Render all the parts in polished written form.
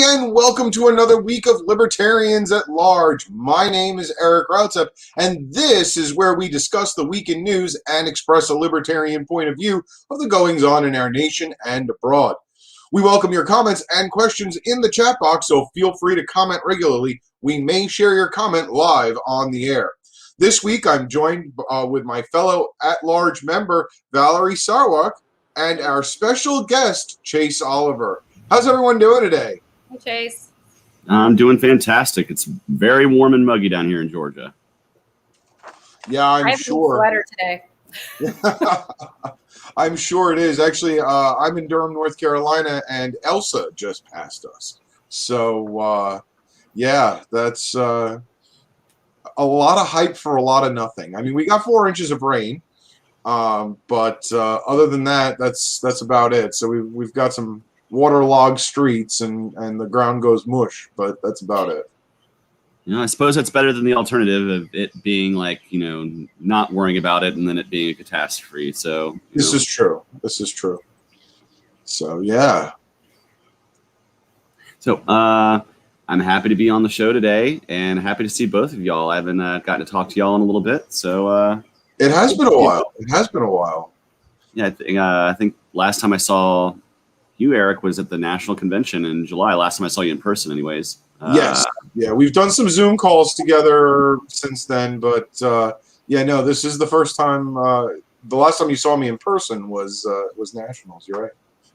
again, welcome to another week of Libertarians at Large. My name is Eric Rautzep, and this is where we discuss the week in news and express a libertarian point of view of the goings-on in our nation and abroad. We welcome your comments and questions in the chat box, so feel free to comment regularly. We may share your comment live on the air. This week, I'm joined with my fellow at-large member, Valerie Sarwak, and our special guest, Chase Oliver. How's everyone doing today? Hey, Chase. I'm doing fantastic. It's very warm and muggy down here in Georgia. Yeah, I'm sure. I have a sweater today. I'm sure it is. Actually, I'm in Durham, North Carolina, and Elsa just passed us. So, yeah, that's a lot of hype for a lot of nothing. I mean, we got 4 inches of rain, but other than that, that's about it. So we've got some waterlogged streets and the ground goes mush, but that's about it. You know, I suppose that's better than the alternative of it being like, you know, not worrying about it and then it being a catastrophe. So this is true. This is true. So yeah. So I'm happy to be on the show today and happy to see both of y'all. I haven't gotten to talk to y'all in a little bit. So it has been a while. It has been a while. Yeah, I think last time I saw you, Eric, was at the National Convention in July. Last time I saw you in person, anyways. Yes. Yeah, we've done some Zoom calls together since then, but yeah, no, this is the first time. The last time you saw me in person was Nationals. You're right.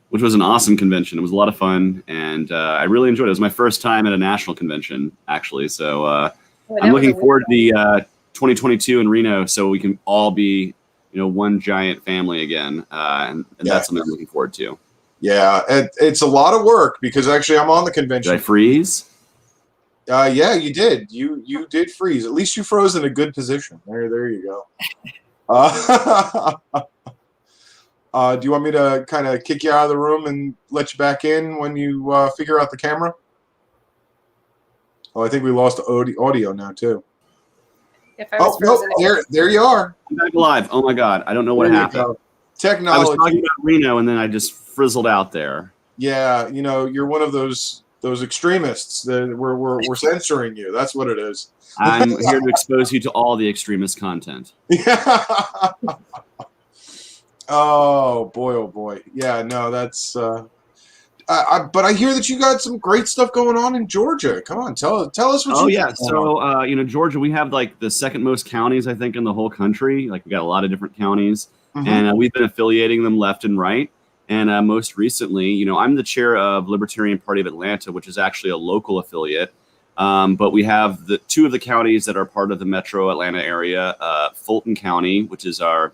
Which was an awesome convention. It was a lot of fun, and I really enjoyed it. It was my first time at a national convention, actually. So I'm looking forward to the 2022 in Reno, so we can all be, you know, one giant family again, and that's something I'm looking forward to. Yeah, it's a lot of work because actually I'm on the convention. Did I freeze? Yeah, you did. You did freeze. At least you froze in a good position. There you go. Do you want me to kind of kick you out of the room and let you back in when you figure out the camera? Oh, I think we lost audio now too. If I was frozen, there you are. I'm back live. Oh my God, I don't know what happened. Technology. I was talking about Reno and then I just frizzled out there. Yeah, you know, you're one of those extremists that we're censoring you. That's what it is. I'm here to expose you to all the extremist content. Yeah. Oh boy. Yeah, no, that's. But I hear that you got some great stuff going on in Georgia. Come on, tell us what. Oh yeah, so you know, Georgia, we have like the second most counties I think in the whole country. Like we got a lot of different counties, and we've been affiliating them left and right. And most recently, you know, I'm the chair of Libertarian Party of Atlanta, which is actually a local affiliate. But we have the 2 of the counties that are part of the metro Atlanta area, Fulton County, which is our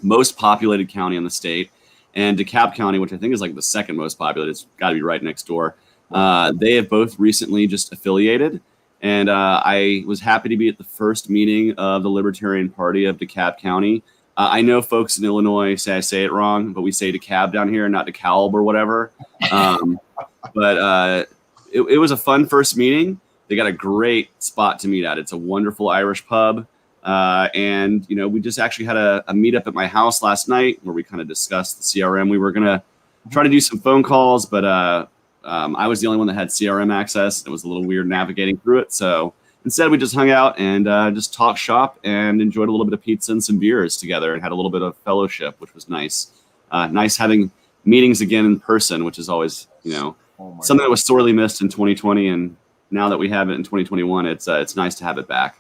most populated county in the state, and DeKalb County, which I think is like the second most populated. It's got to be right next door. They have both recently just affiliated. And I was happy to be at the first meeting of the Libertarian Party of DeKalb County. I know folks in Illinois say I say it wrong, but we say DeKalb down here, not DeKalb or whatever. But it was a fun first meeting. They got a great spot to meet at. It's a wonderful Irish pub. And, you know, we just actually had a meetup at my house last night where we kind of discussed the CRM. We were going to try to do some phone calls, but I was the only one that had CRM access. It was a little weird navigating through it. So instead, we just hung out and just talked shop and enjoyed a little bit of pizza and some beers together and had a little bit of fellowship, which was nice. Nice having meetings again in person, which is always, you know, something that was sorely missed in 2020. And now that we have it in 2021, it's nice to have it back.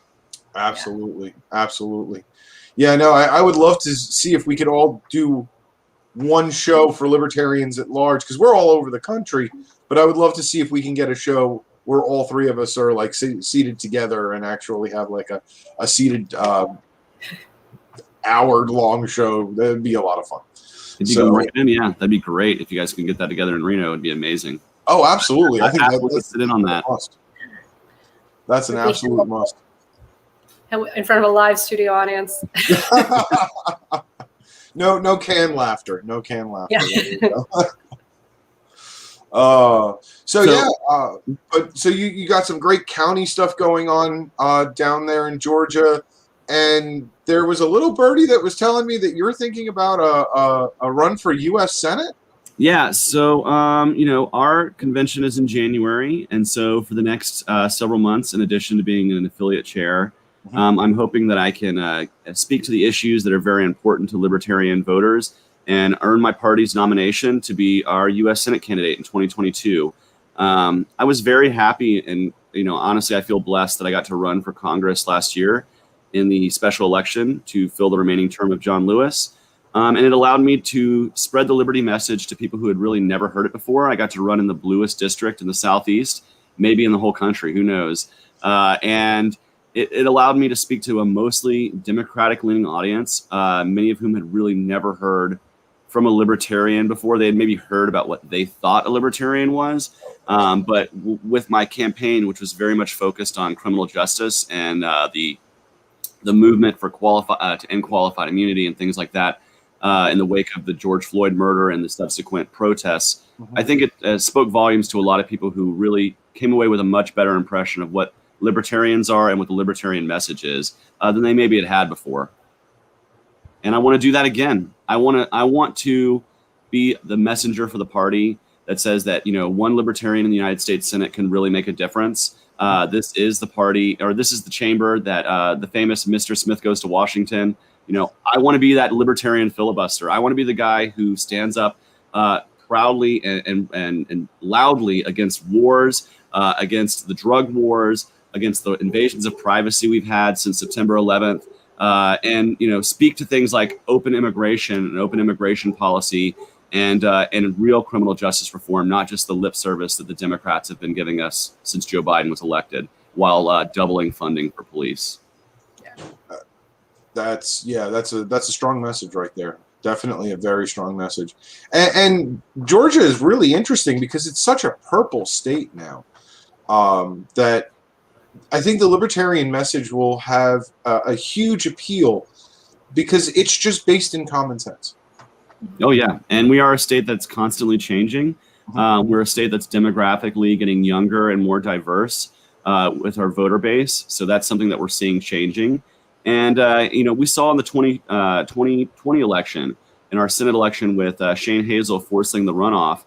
Absolutely. Yeah, no, I would love to see if we could all do one show for Libertarians at Large, because we're all over the country, but I would love to see if we can get a show where all 3 of us are like seated together and actually have like a seated hour-long show. That'd be a lot of fun. If you go right in, yeah, that'd be great. If you guys can get that together in Reno, it'd be amazing. Oh, absolutely. I think that's sit in on that. That's an absolute must. In front of a live studio audience. No canned laughter. No canned laughter. Yeah. So you got some great county stuff going on down there in Georgia, and there was a little birdie that was telling me that you're thinking about a run for U.S. Senate. Yeah, so our convention is in January, and so for the next several months, in addition to being an affiliate chair, I'm hoping that I can speak to the issues that are very important to Libertarian voters and earn my party's nomination to be our U.S. Senate candidate in 2022. I was very happy, and honestly, I feel blessed that I got to run for Congress last year in the special election to fill the remaining term of John Lewis. And it allowed me to spread the liberty message to people who had really never heard it before. I got to run in the bluest district in the Southeast, maybe in the whole country, who knows. And it allowed me to speak to a mostly Democratic-leaning audience, many of whom had really never heard from a libertarian before. They had maybe heard about what they thought a libertarian was. But with my campaign, which was very much focused on criminal justice and the movement for to end qualified immunity and things like that, in the wake of the George Floyd murder and the subsequent protests, I think it spoke volumes to a lot of people who really came away with a much better impression of what libertarians are and what the libertarian message is than they maybe had before. And I want to do that again. I want to be the messenger for the party that says that one libertarian in the United States Senate can really make a difference. This is the party, or this is the chamber that the famous Mr. Smith Goes to Washington. I want to be that libertarian filibuster. I want to be the guy who stands up proudly and loudly against wars, against the drug wars, against the invasions of privacy we've had since September 11th, and speak to things like open immigration and open immigration policy and real criminal justice reform, not just the lip service that the Democrats have been giving us since Joe Biden was elected, while doubling funding for police. That's a strong message right there. Definitely a very strong message. And Georgia is really interesting because it's such a purple state now that I think the libertarian message will have a huge appeal because it's just based in common sense. Oh, yeah. And we are a state that's constantly changing. We're a state that's demographically getting younger and more diverse with our voter base. So that's something that we're seeing changing. And, we saw in the 2020 election, in our Senate election with Shane Hazel forcing the runoff,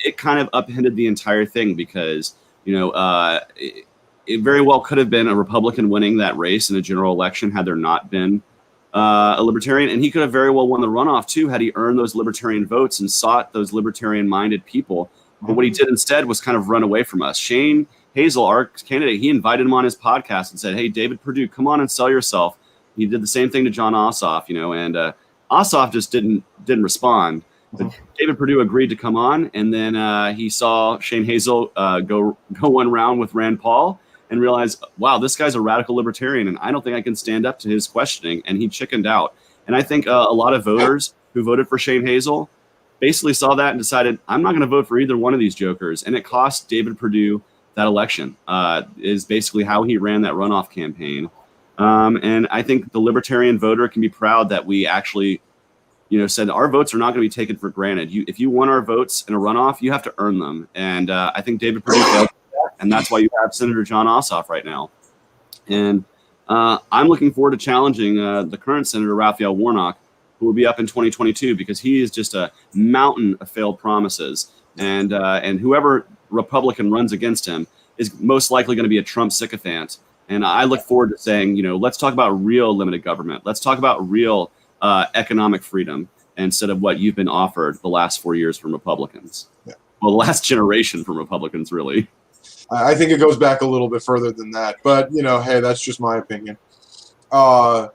it kind of upended the entire thing because, it very well could have been a Republican winning that race in a general election had there not been a libertarian. And he could have very well won the runoff, too, had he earned those libertarian votes and sought those libertarian-minded people. But what he did instead was kind of run away from us. Shane Hazel, our candidate, he invited him on his podcast and said, "Hey, David Perdue, come on and sell yourself." He did the same thing to John Ossoff, and Ossoff just didn't respond. But David Perdue agreed to come on, and then he saw Shane Hazel go one round with Rand Paul and realized, wow, this guy's a radical libertarian, and I don't think I can stand up to his questioning, and he chickened out. And I think a lot of voters who voted for Shane Hazel basically saw that and decided, I'm not going to vote for either one of these jokers, and it cost David Perdue that election, is basically how he ran that runoff campaign. And I think the libertarian voter can be proud that we actually, said our votes are not going to be taken for granted. If you want our votes in a runoff, you have to earn them. And I think David Perdue failed that, and that's why you have Senator John Ossoff right now. And I'm looking forward to challenging the current Senator Raphael Warnock, who will be up in 2022, because he is just a mountain of failed promises. And whoever Republican runs against him is most likely going to be a Trump sycophant. And I look forward to saying, let's talk about real limited government. Let's talk about real economic freedom instead of what you've been offered the last 4 years from Republicans. Yeah. Well, the last generation from Republicans, really. I think it goes back a little bit further than that. But, hey, that's just my opinion. I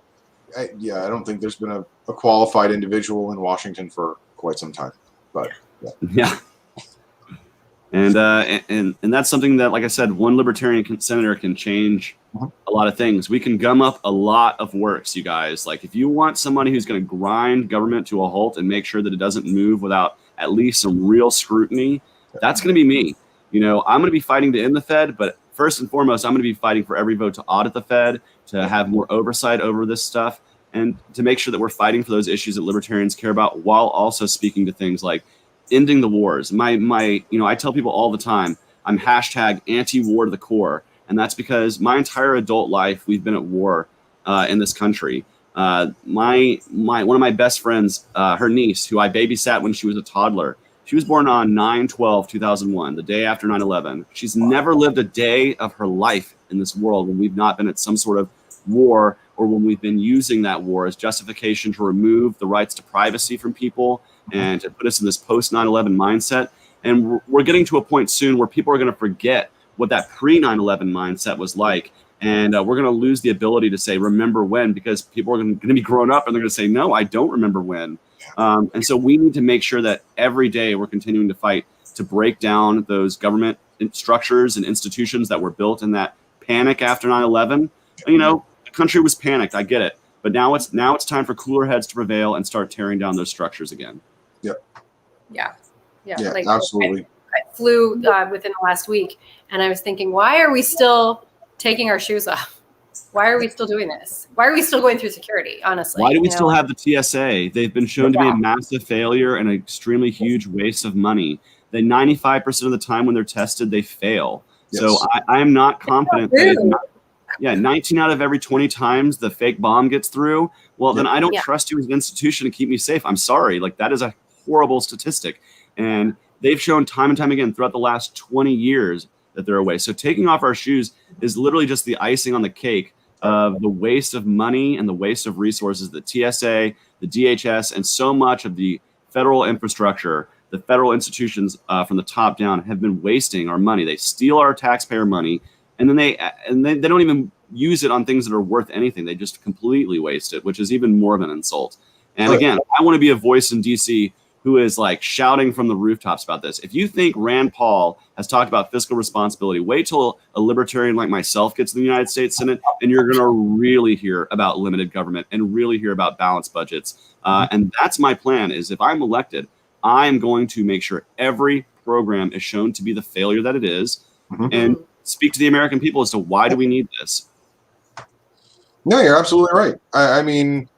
don't think there's been a qualified individual in Washington for quite some time. But, yeah. And that's something that, like I said, one libertarian senator can change a lot of things. We can gum up a lot of works, you guys. Like, if you want somebody who's going to grind government to a halt and make sure that it doesn't move without at least some real scrutiny, that's going to be me. I'm going to be fighting to end the Fed, but first and foremost, I'm going to be fighting for every vote to audit the Fed, to have more oversight over this stuff, and to make sure that we're fighting for those issues that libertarians care about, while also speaking to things like ending the wars. I tell people all the time, I'm hashtag anti-war to the core. And that's because my entire adult life, we've been at war in this country. One of my best friends, her niece, who I babysat when she was a toddler, She was born on 9/12/2001, the day after 9/11. She's never lived a day of her life in this world when we've not been at some sort of war, or when we've been using that war as justification to remove the rights to privacy from people and to put us in this post 9/11 mindset. And we're getting to a point soon where people are going to forget what that pre 9/11 mindset was like. And we're going to lose the ability to say, remember when, because people are going to be grown up and they're going to say, no, I don't remember when. And so we need to make sure that every day we're continuing to fight to break down those government structures and institutions that were built in that panic after 9/11. You know, the country was panicked. I get it. But now it's time for cooler heads to prevail and start tearing down those structures again. Yep. Yeah. Like, absolutely. I flew within the last week, and I was thinking, why are we still taking our shoes off? Why are we still doing this? Why are we still going through security, honestly? Why do we still have the TSA? They've been shown to be a massive failure and an extremely huge waste of money. They 95% of the time when they're tested, they fail. Yes. So I am not confident that 19 out of every 20 times the fake bomb gets through. Well, then I don't trust you as an institution to keep me safe. I'm sorry. Like, that is a horrible statistic. And they've shown time and time again throughout the last 20 years that they're a waste. So taking off our shoes is literally just the icing on the cake of the waste of money and the waste of resources that TSA, the DHS, and so much of the federal infrastructure, the federal institutions from the top down have been wasting our money. They steal our taxpayer money, and then they don't even use it on things that are worth anything. They just completely waste it, which is even more of an insult. And again, I want to be a voice in DC who is like shouting from the rooftops about this. If you think Rand Paul has talked about fiscal responsibility, wait till a libertarian like myself gets in the United States Senate, and you're going to really hear about limited government and really hear about balanced budgets. And that's my plan, is if I'm elected, I'm going to make sure every program is shown to be the failure that it is, and speak to the American people as to why do we need this. No, you're absolutely right. I mean,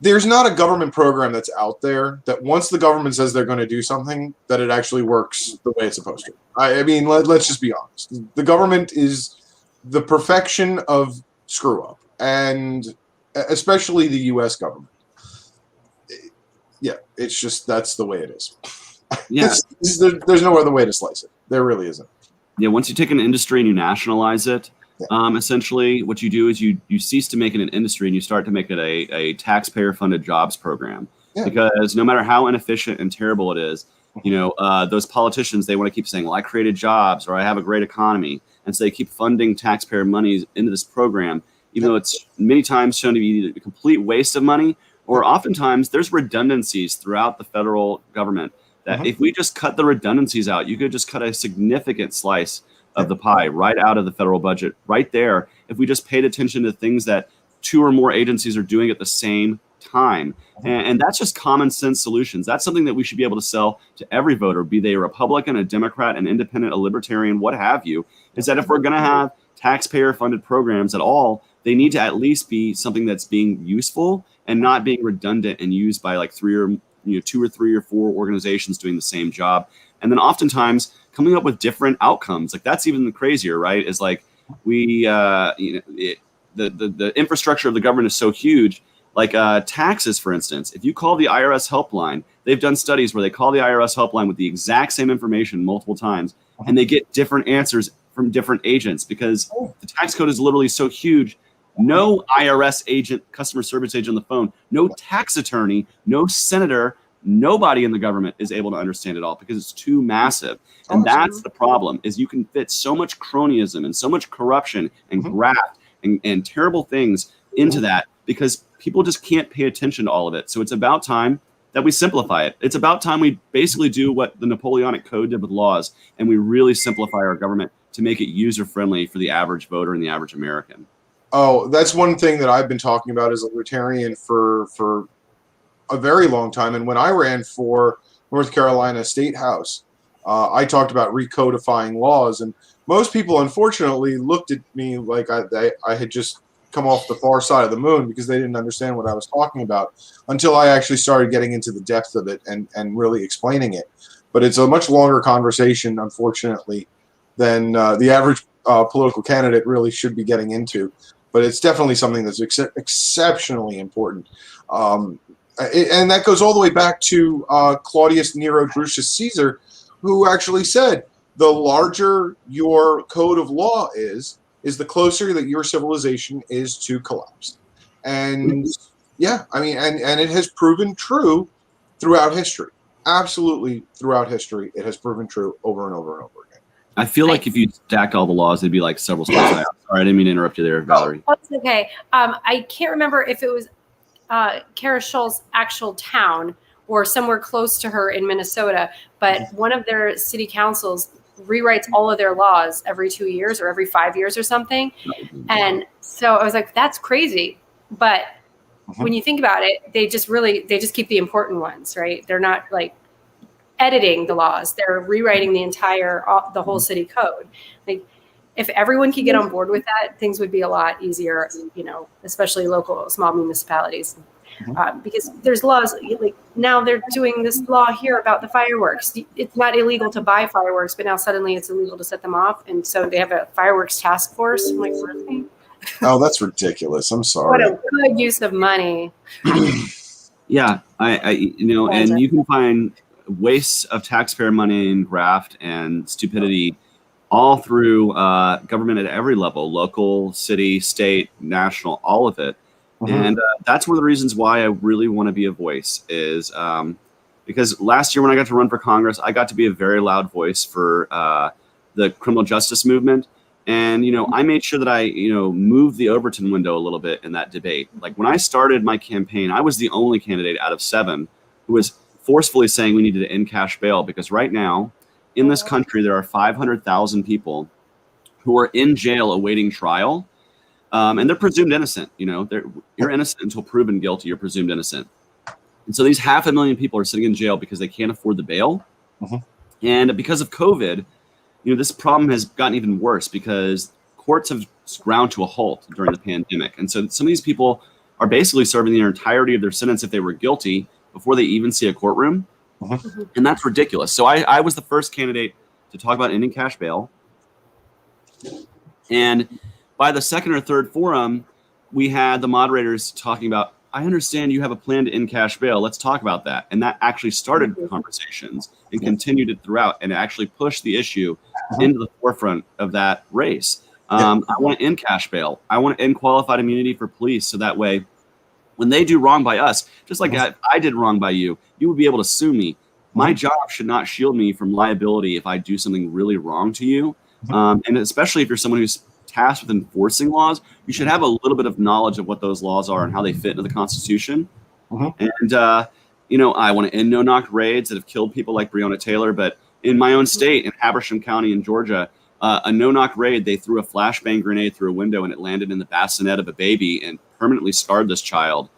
there's not a government program that's out there that once the government says they're going to do something, that it actually works the way it's supposed to. I mean, let's just be honest. The government is the perfection of screw up, and especially the U.S. government. Yeah, it's just, that's the way it is. Yeah, there's no other way to slice it. There really isn't. Yeah, once you take an industry and you nationalize it, essentially what you do is you cease to make it an industry and you start to make it a taxpayer-funded jobs program. Yeah. Because no matter how inefficient and terrible it is, you know, those politicians, they want to keep saying, well, I created jobs or I have a great economy. And so they keep funding taxpayer money into this program, even though it's many times shown to be either a complete waste of money, or oftentimes there's redundancies throughout the federal government that if we just cut the redundancies out, you could just cut a significant slice of the pie right out of the federal budget right there. If we just paid attention to things that 2 or more agencies are doing at the same time. And that's just common sense solutions. That's something that we should be able to sell to every voter, be they a Republican, a Democrat, an independent, a libertarian, what have you, is that if we're going to have taxpayer funded programs at all, they need to at least be something that's being useful and not being redundant and used by like 2 or 3 or 4 organizations doing the same job. And then oftentimes coming up with different outcomes. Like, that's even crazier, right? Is like the infrastructure of the government is so huge. Like taxes, for instance, if you call the IRS helpline, they've done studies where they call the IRS helpline with the exact same information multiple times, and they get different answers from different agents because the tax code is literally so huge. No IRS agent, customer service agent on the phone, no tax attorney, no senator, nobody in the government is able to understand it all because it's too massive. And that's the problem, is you can fit so much cronyism and so much corruption and graft and terrible things into that because people just can't pay attention to all of it. So it's about time that we simplify it. It's about time we basically do what the Napoleonic Code did with laws, and we really simplify our government to make it user-friendly for the average voter and the average American. Oh, that's one thing that I've been talking about as a libertarian for a very long time. And when I ran for North Carolina State House, I talked about recodifying laws. And most people, unfortunately, looked at me like I had just come off the far side of the moon because they didn't understand what I was talking about until I actually started getting into the depth of it and really explaining it. But it's a much longer conversation, unfortunately, than the average political candidate really should be getting into. But it's definitely something that's exceptionally important. And that goes all the way back to Claudius Nero Drusus Caesar, who actually said the larger your code of law is the closer that your civilization is to collapse. And yeah, I mean, and it has proven true throughout history. Absolutely throughout history, it has proven true over and over and over again. I feel like if you stacked all the laws, they'd be like several steps higher. Sorry, I didn't mean to interrupt you there, Valerie. Oh, it's okay. I can't remember if it was Kara Schull's actual town or somewhere close to her in Minnesota, but one of their city councils rewrites all of their laws every 2 years or every 5 years or something. And so I was like, that's crazy. But when you think about it, they just keep the important ones, right? They're not like editing the laws. They're rewriting the whole city code. Like, if everyone could get on board with that, things would be a lot easier, especially local small municipalities. Because there's laws, like now they're doing this law here about the fireworks. It's not illegal to buy fireworks, but now suddenly it's illegal to set them off. And so they have a fireworks task force. I'm like, really? Oh, that's ridiculous. I'm sorry. What a good use of money. Yeah, and you can find wastes of taxpayer money and graft and stupidity all through government at every level, local, city, state, national, all of it. And that's one of the reasons why I really want to be a voice is because last year when I got to run for Congress, I got to be a very loud voice for the criminal justice movement. And, I made sure that I, moved the Overton window a little bit in that debate. Like when I started my campaign, I was the only candidate out of 7 who was forcefully saying we needed to end cash bail, because right now in this country, there are 500,000 people who are in jail awaiting trial. And they're presumed innocent. You're innocent until proven guilty. You're presumed innocent. And so these 500,000 people are sitting in jail because they can't afford the bail. And because of COVID, this problem has gotten even worse because courts have ground to a halt during the pandemic. And so some of these people are basically serving the entirety of their sentence if they were guilty before they even see a courtroom. And that's ridiculous. So I was the first candidate to talk about ending cash bail. And by the second or third forum, we had the moderators talking about, I understand you have a plan to end cash bail. Let's talk about that. And that actually started conversations and continued it throughout and actually pushed the issue into the forefront of that race. I want to end cash bail. I want to end qualified immunity for police. So that way, when they do wrong by us, just like I did wrong by you, you would be able to sue me. My job should not shield me from liability if I do something really wrong to you. And especially if you're someone who's tasked with enforcing laws, you should have a little bit of knowledge of what those laws are and how they fit into the Constitution. And, I want to end no-knock raids that have killed people like Breonna Taylor. But in my own state, in Habersham County in Georgia, a no-knock raid, they threw a flashbang grenade through a window and it landed in the bassinet of a baby and permanently scarred this child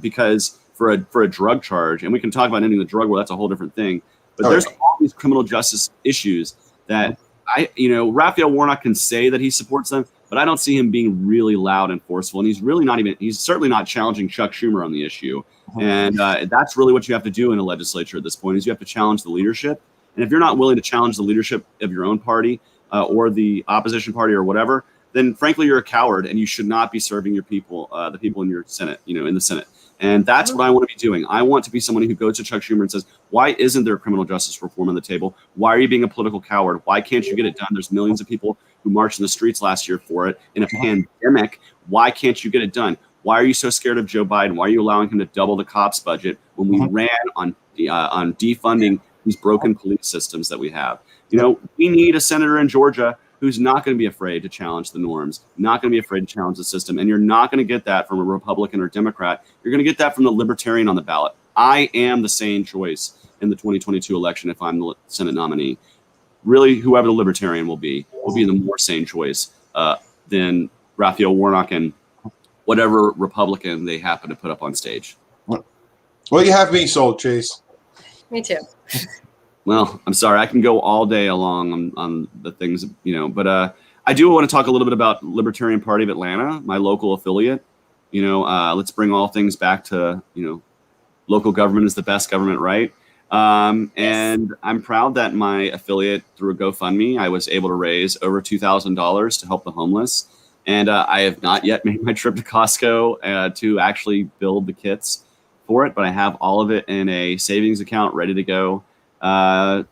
because for a drug charge. And we can talk about ending the drug war. That's a whole different thing. But there's all these criminal justice issues that Raphael Warnock can say that he supports them, but I don't see him being really loud and forceful. And he's certainly not challenging Chuck Schumer on the issue. And that's really what you have to do in a legislature at this point is you have to challenge the leadership. And if you're not willing to challenge the leadership of your own party or the opposition party or whatever, then frankly, you're a coward and you should not be serving your people, the people in your Senate, in the Senate. And that's what I want to be doing. I want to be somebody who goes to Chuck Schumer and says, why isn't there criminal justice reform on the table? Why are you being a political coward? Why can't you get it done? There's millions of people who marched in the streets last year for it in a pandemic. Why can't you get it done? Why are you so scared of Joe Biden? Why are you allowing him to double the cops budget when we ran on defunding these broken police systems that we have? We need a senator in Georgia who's not going to be afraid to challenge the norms, not going to be afraid to challenge the system. And you're not going to get that from a Republican or Democrat. You're going to get that from the Libertarian on the ballot. I am the sane choice in the 2022 election if I'm the Senate nominee. Really, whoever the Libertarian will be the more sane choice than Raphael Warnock and whatever Republican they happen to put up on stage. Well, you have me sold, Chase. Me too. Well, I'm sorry. I can go all day along on the things, but I do want to talk a little bit about Libertarian Party of Atlanta, my local affiliate. Let's bring all things back to, local government is the best government, right? And I'm proud that my affiliate, through a GoFundMe, I was able to raise over $2,000 to help the homeless. And I have not yet made my trip to Costco to actually build the kits for it, but I have all of it in a savings account ready to go.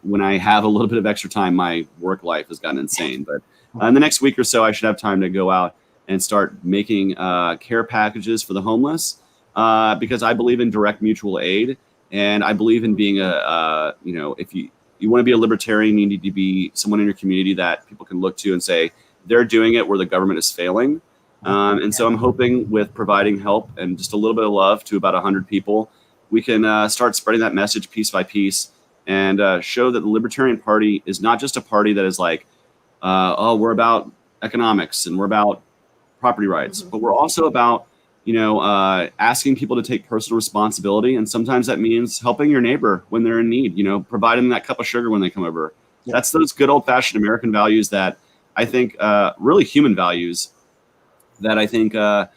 When I have a little bit of extra time, my work life has gotten insane. But in the next week or so, I should have time to go out and start making care packages for the homeless, because I believe in direct mutual aid. And I believe in being if you want to be a libertarian, you need to be someone in your community that people can look to and say, they're doing it where the government is failing. And so I'm hoping with providing help and just a little bit of love to about 100 people, we can start spreading that message piece by piece and show that the Libertarian Party is not just a party that is like, we're about economics and we're about property rights, but we're also about, asking people to take personal responsibility. And sometimes that means helping your neighbor when they're in need, providing them that cup of sugar when they come over. Yeah. That's those good old fashioned American values that I think, really human values that I think, are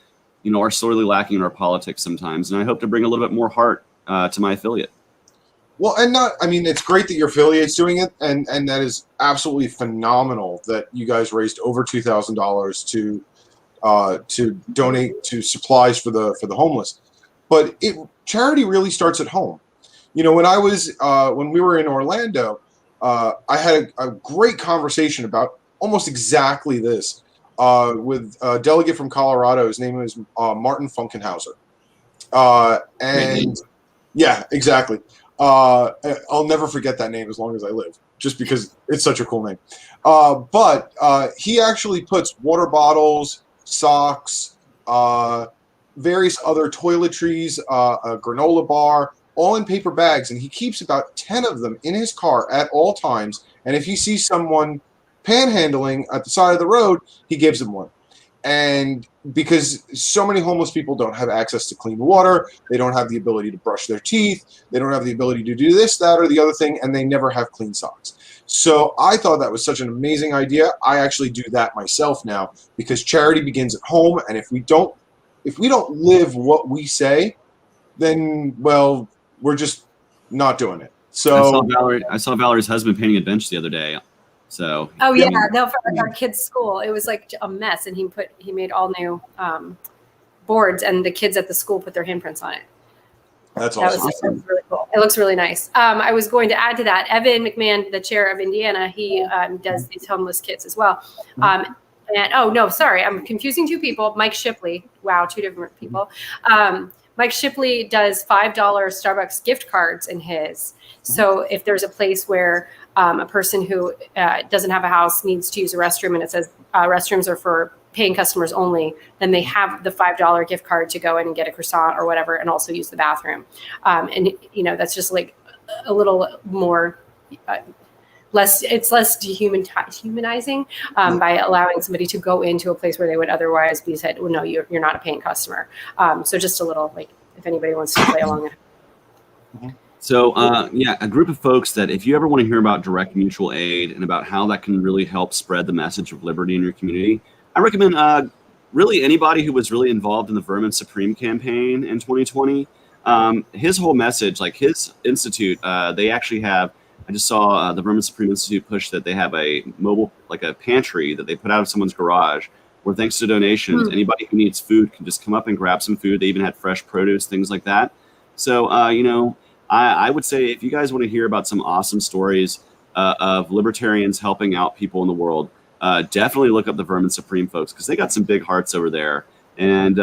sorely lacking in our politics sometimes. And I hope to bring a little bit more heart to my affiliate. Well, it's great that your affiliate's doing it, and that is absolutely phenomenal that you guys raised over $2,000 to donate to supplies for the homeless. But charity really starts at home. When we were in Orlando, I had a great conversation about almost exactly this with a delegate from Colorado. His name is Martin Funkenhauser. Yeah, exactly. I'll never forget that name as long as I live, just because it's such a cool name. But he actually puts water bottles, socks, various other toiletries, a granola bar, all in paper bags, and he keeps about 10 of them in his car at all times. And if he sees someone panhandling at the side of the road, he gives them one. And because so many homeless people don't have access to clean water, they don't have the ability to brush their teeth, they don't have the ability to do this, that, or the other thing, and they never have clean socks. So I thought that was such an amazing idea. I actually do that myself now, because charity begins at home, and if we don't live what we say, then, well, we're just not doing it. So I saw Valerie's husband painting a bench the other day. So for our kids' school, it was like a mess, and he made all new boards, and the kids at the school put their handprints on it. That's awesome. That was really cool. It looks really nice. I was going to add to that, Evan McMahon, the chair of Indiana, he does these homeless kits as well. I'm confusing two people. Mike Shipley, wow, two different people. Mike Shipley does $5 Starbucks gift cards in his. So if there's a place where a person who doesn't have a house needs to use a restroom, and it says restrooms are for paying customers only, then they have the $5 gift card to go in and get a croissant or whatever, and also use the bathroom. That's just like a little more less dehumanizing by allowing somebody to go into a place where they would otherwise be said, well, no, you're not a paying customer. So just a little, like, if anybody wants to play along. So, a group of folks that if you ever want to hear about direct mutual aid and about how that can really help spread the message of liberty in your community, I recommend really anybody who was really involved in the Vermin Supreme campaign in 2020. His whole message, like his institute, they actually have, I just saw the Vermin Supreme Institute push that they have a mobile, like a pantry that they put out of someone's garage where, thanks to donations, anybody who needs food can just come up and grab some food. They even had fresh produce, things like that. So, I would say if you guys want to hear about some awesome stories of libertarians helping out people in the world, definitely look up the Vermin Supreme folks, because they got some big hearts over there. And,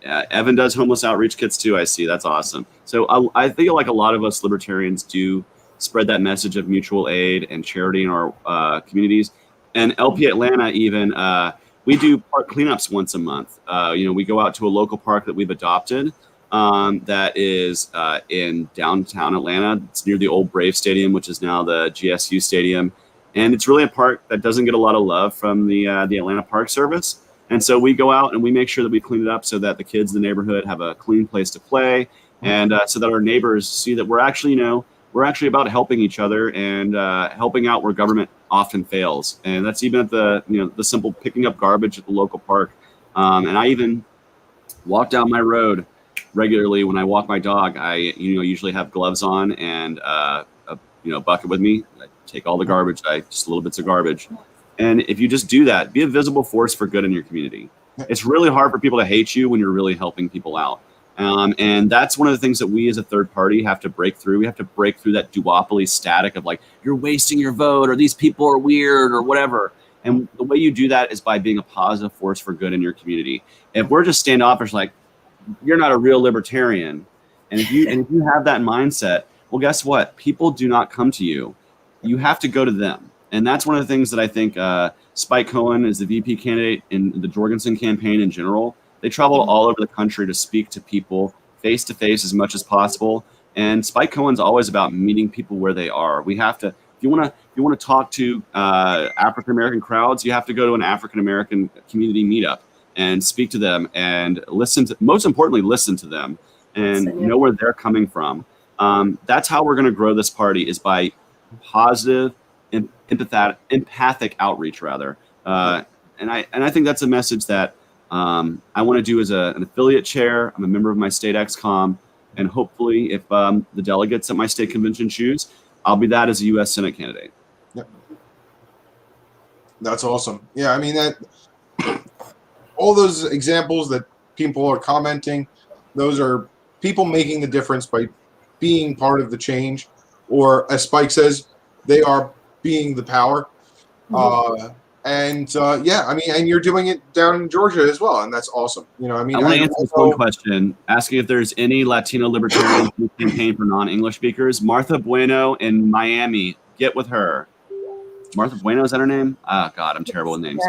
Evan does homeless outreach kits too, I see. That's awesome. So I feel like a lot of us libertarians do spread that message of mutual aid and charity in our communities. And LP Atlanta even, we do park cleanups once a month. We go out to a local park that we've adopted that is in downtown Atlanta. It's near the old Brave Stadium, which is now the GSU Stadium. And it's really a park that doesn't get a lot of love from the Atlanta Park Service. And so we go out and we make sure that we clean it up so that the kids in the neighborhood have a clean place to play, and so that our neighbors see that we're actually about helping each other and helping out where government often fails. And that's even at the simple picking up garbage at the local park. And I even walk down my road regularly when I walk my dog. I usually have gloves on and a bucket with me. I take all the garbage, just little bits of garbage. And if you just do that, be a visible force for good in your community. It's really hard for people to hate you when you're really helping people out. And that's one of the things that we as a third party have to break through. We have to break through that duopoly static of like, you're wasting your vote, or these people are weird, or whatever. And the way you do that is by being a positive force for good in your community. If we're just standoffish, like, you're not a real libertarian, and if you have that mindset, well, guess what? People do not come to you. You have to go to them. And that's one of the things that I think Spike Cohen is the VP candidate in the Jorgensen campaign in general. They travel all over the country to speak to people face to face as much as possible. And Spike Cohen's always about meeting people where they are. We have to, if you want to talk to African American crowds, you have to go to an African American community meetup and speak to them and most importantly, listen to them and know where they're coming from. That's how we're going to grow this party, is by positive and empathic outreach, rather. And I think that's a message that I want to do as an affiliate chair. I'm a member of my state XCOM, and hopefully, if the delegates at my state convention choose, I'll be that as a U.S. Senate candidate. Yep. That's awesome. Yeah, I mean, that all those examples that people are commenting, those are people making the difference by being part of the change, or as Spike says, they are being the power. And you're doing it down in Georgia as well, and that's awesome. I want to answer this one question, asking if there's any Latino libertarians who campaign for non-English speakers. Martha Bueno in Miami, get with her. Martha Bueno, is that her name? Oh, God, I'm terrible with names.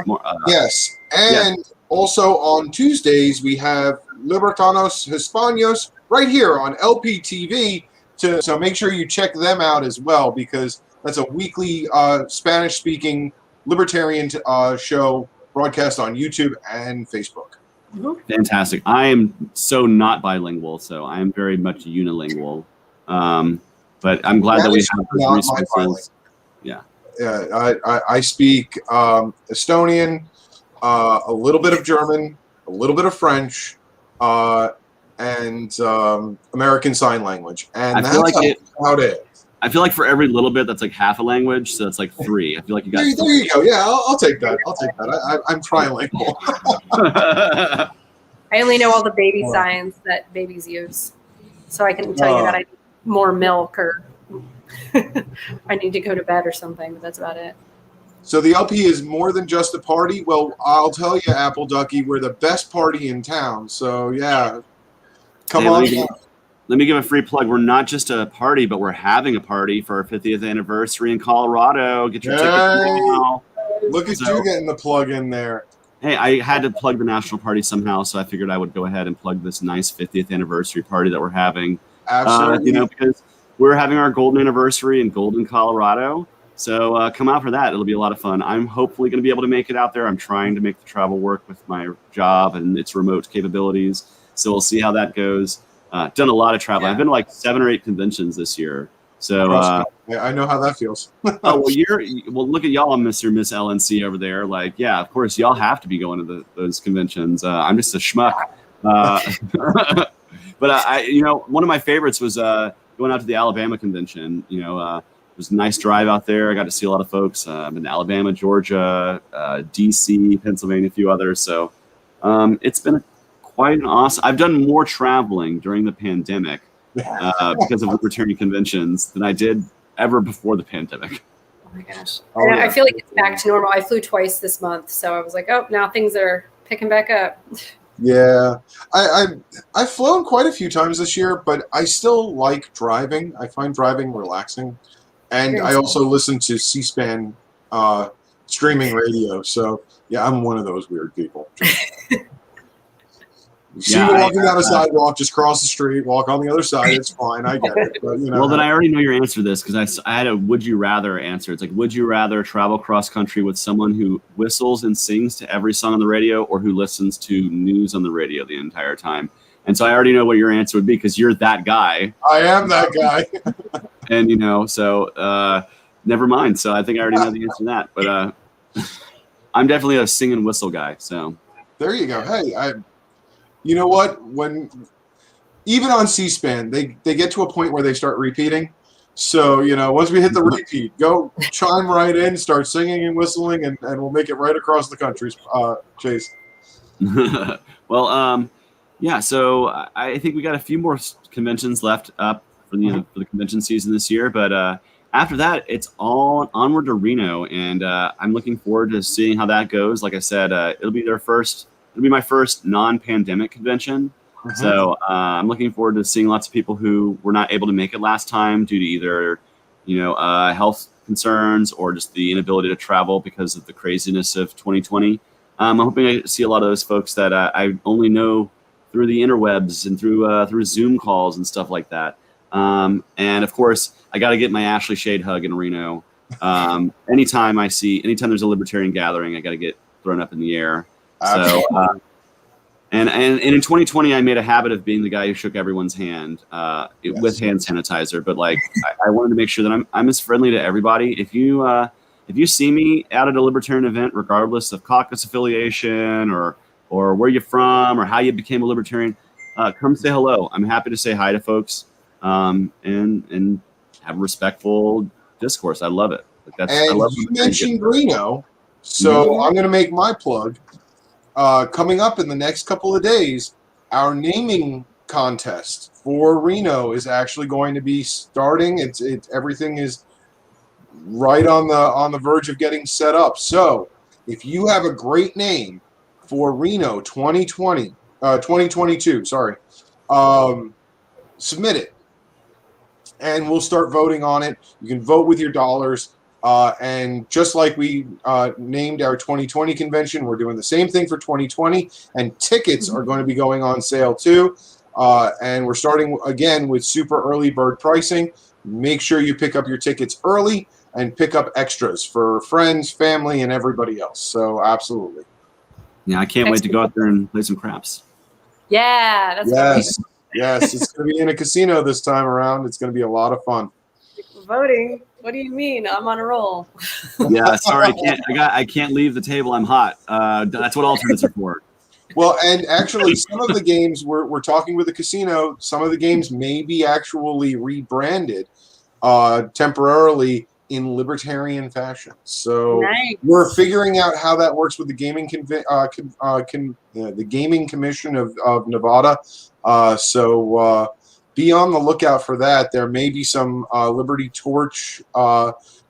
Yes, and also on Tuesdays we have Libertanos Hispanos right here on LPTV. So make sure you check them out as well, because that's a weekly Spanish-speaking libertarian show broadcast on YouTube and Facebook. Fantastic. I am so not bilingual, so I am very much unilingual. But I'm glad that we have those resources. Yeah. I speak Estonian, a little bit of German, a little bit of French, and American Sign Language. And that's how it is. I feel like for every little bit, that's like half a language, so that's like 3. I feel like you got. There you go. Yeah, I'll take that. I'm trilingual. I only know all the baby signs that babies use, so I can tell you that I need more milk, or I need to go to bed or something. But that's about it. So the LP is more than just a party. Well, I'll tell you, Apple Ducky, we're the best party in town. So yeah, come on. Let me give a free plug. We're not just a party, but we're having a party for our 50th anniversary in Colorado. Get your tickets now. Look at you getting the plug in there. Hey, I had to plug the national party somehow, so I figured I would go ahead and plug this nice 50th anniversary party that we're having. Absolutely. Because we're having our golden anniversary in Golden, Colorado. So come out for that. It'll be a lot of fun. I'm hopefully going to be able to make it out there. I'm trying to make the travel work with my job and its remote capabilities. So we'll see how that goes. Done a lot of traveling. I've been to like 7 or 8 conventions this year. So I know how that feels. well, look at y'all, Mr. and Miss LNC over there. Like, yeah, of course, y'all have to be going to those conventions. I'm just a schmuck. But one of my favorites was going out to the Alabama convention. It was a nice drive out there. I got to see a lot of folks. I've been to Alabama, Georgia, DC, Pennsylvania, a few others. So it's been quite an awesome. I've done more traveling during the pandemic because of libertarian conventions than I did ever before the pandemic. Oh my gosh. I feel like it's back to normal. I flew twice this month, so I was like, oh, now things are picking back up. Yeah, I've flown quite a few times this year, but I still like driving. I find driving relaxing, and I also listen to C-SPAN streaming radio. So yeah, I'm one of those weird people. See me walking down a sidewalk, just cross the street, walk on the other side. It's fine. I get it. But, well, then I already know your answer to this, because I had a would you rather answer. It's like, would you rather travel cross country with someone who whistles and sings to every song on the radio, or who listens to news on the radio the entire time? And so I already know what your answer would be, because you're that guy. I am that guy. And, so never mind. So I think I already know the answer to that. But I'm definitely a sing and whistle guy. So there you go. Hey, you know what? When even on C-SPAN, they get to a point where they start repeating. So, once we hit the repeat, go chime right in, start singing and whistling, and we'll make it right across the country, Chase. Well, Yeah, so I think we got a few more conventions left up for the convention season this year, but after that, it's all onward to Reno, and I'm looking forward to seeing how that goes. Like I said, it'll be my first non-pandemic convention, so I'm looking forward to seeing lots of people who were not able to make it last time due to either, health concerns or just the inability to travel because of the craziness of 2020. I'm hoping to see a lot of those folks that I only know through the interwebs and through Zoom calls and stuff like that. And of course, I got to get my Ashley Shade hug in Reno. Anytime there's a libertarian gathering, I got to get thrown up in the air. So, and in 2020, I made a habit of being the guy who shook everyone's hand with hand sanitizer. But like, I wanted to make sure that I'm as friendly to everybody. If you see me out at a libertarian event, regardless of caucus affiliation or where you're from or how you became a libertarian, come say hello. I'm happy to say hi to folks and have a respectful discourse. I love it. You mentioned Reno, so I'm going to make my plug. Coming up in the next couple of days, our naming contest for Reno is actually going to be starting. Everything is right on the verge of getting set up. So if you have a great name for Reno 2022, submit it, and we'll start voting on it. You can vote with your dollars. And just like we named our 2020 convention, we're doing the same thing for 2020, and tickets are going to be going on sale too. And we're starting again with super early bird pricing. Make sure you pick up your tickets early and pick up extras for friends, family, and everybody else. So absolutely. Yeah, I can't wait to go out there and play some craps. Yeah, that's yes. It's going to be in a casino this time around. It's going to be a lot of fun. Voting. What do you mean? I'm on a roll. Yeah, sorry, I can't leave the table. I'm hot. That's what alternates are for. Well, and actually, some of the games we're talking with the casino. Some of the games may be actually rebranded temporarily in libertarian fashion. So we're figuring out how that works with the gaming the Gaming Commission of Nevada. So be on the lookout for that. There may be some Liberty Torch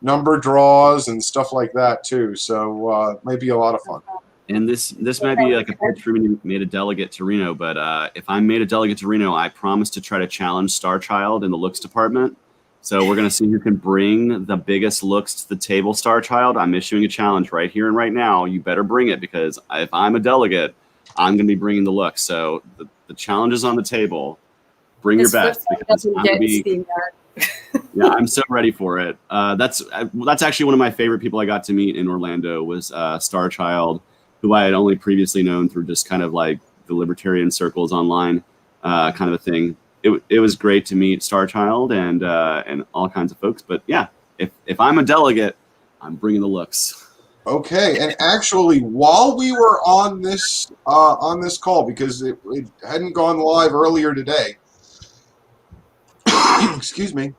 number draws and stuff like that too. So it might be a lot of fun. And this might be like a pitch for me to made a delegate to Reno, but if I'm made a delegate to Reno, I promise to try to challenge Star Child in the looks department. So we're going to see who can bring the biggest looks to the table, Star Child. I'm issuing a challenge right here and right now. You better bring it, because if I'm a delegate, I'm going to be bringing the looks. So the challenge is on the table. Bring your best, because yeah, I'm so ready for it. That's actually one of my favorite people I got to meet in Orlando was Star Child, who I had only previously known through just kind of like the libertarian circles online, kind of a thing. It was great to meet Star Child and all kinds of folks. But yeah, if I'm a delegate, I'm bringing the looks. Okay, and actually, while we were on this call, because it hadn't gone live earlier today, excuse me,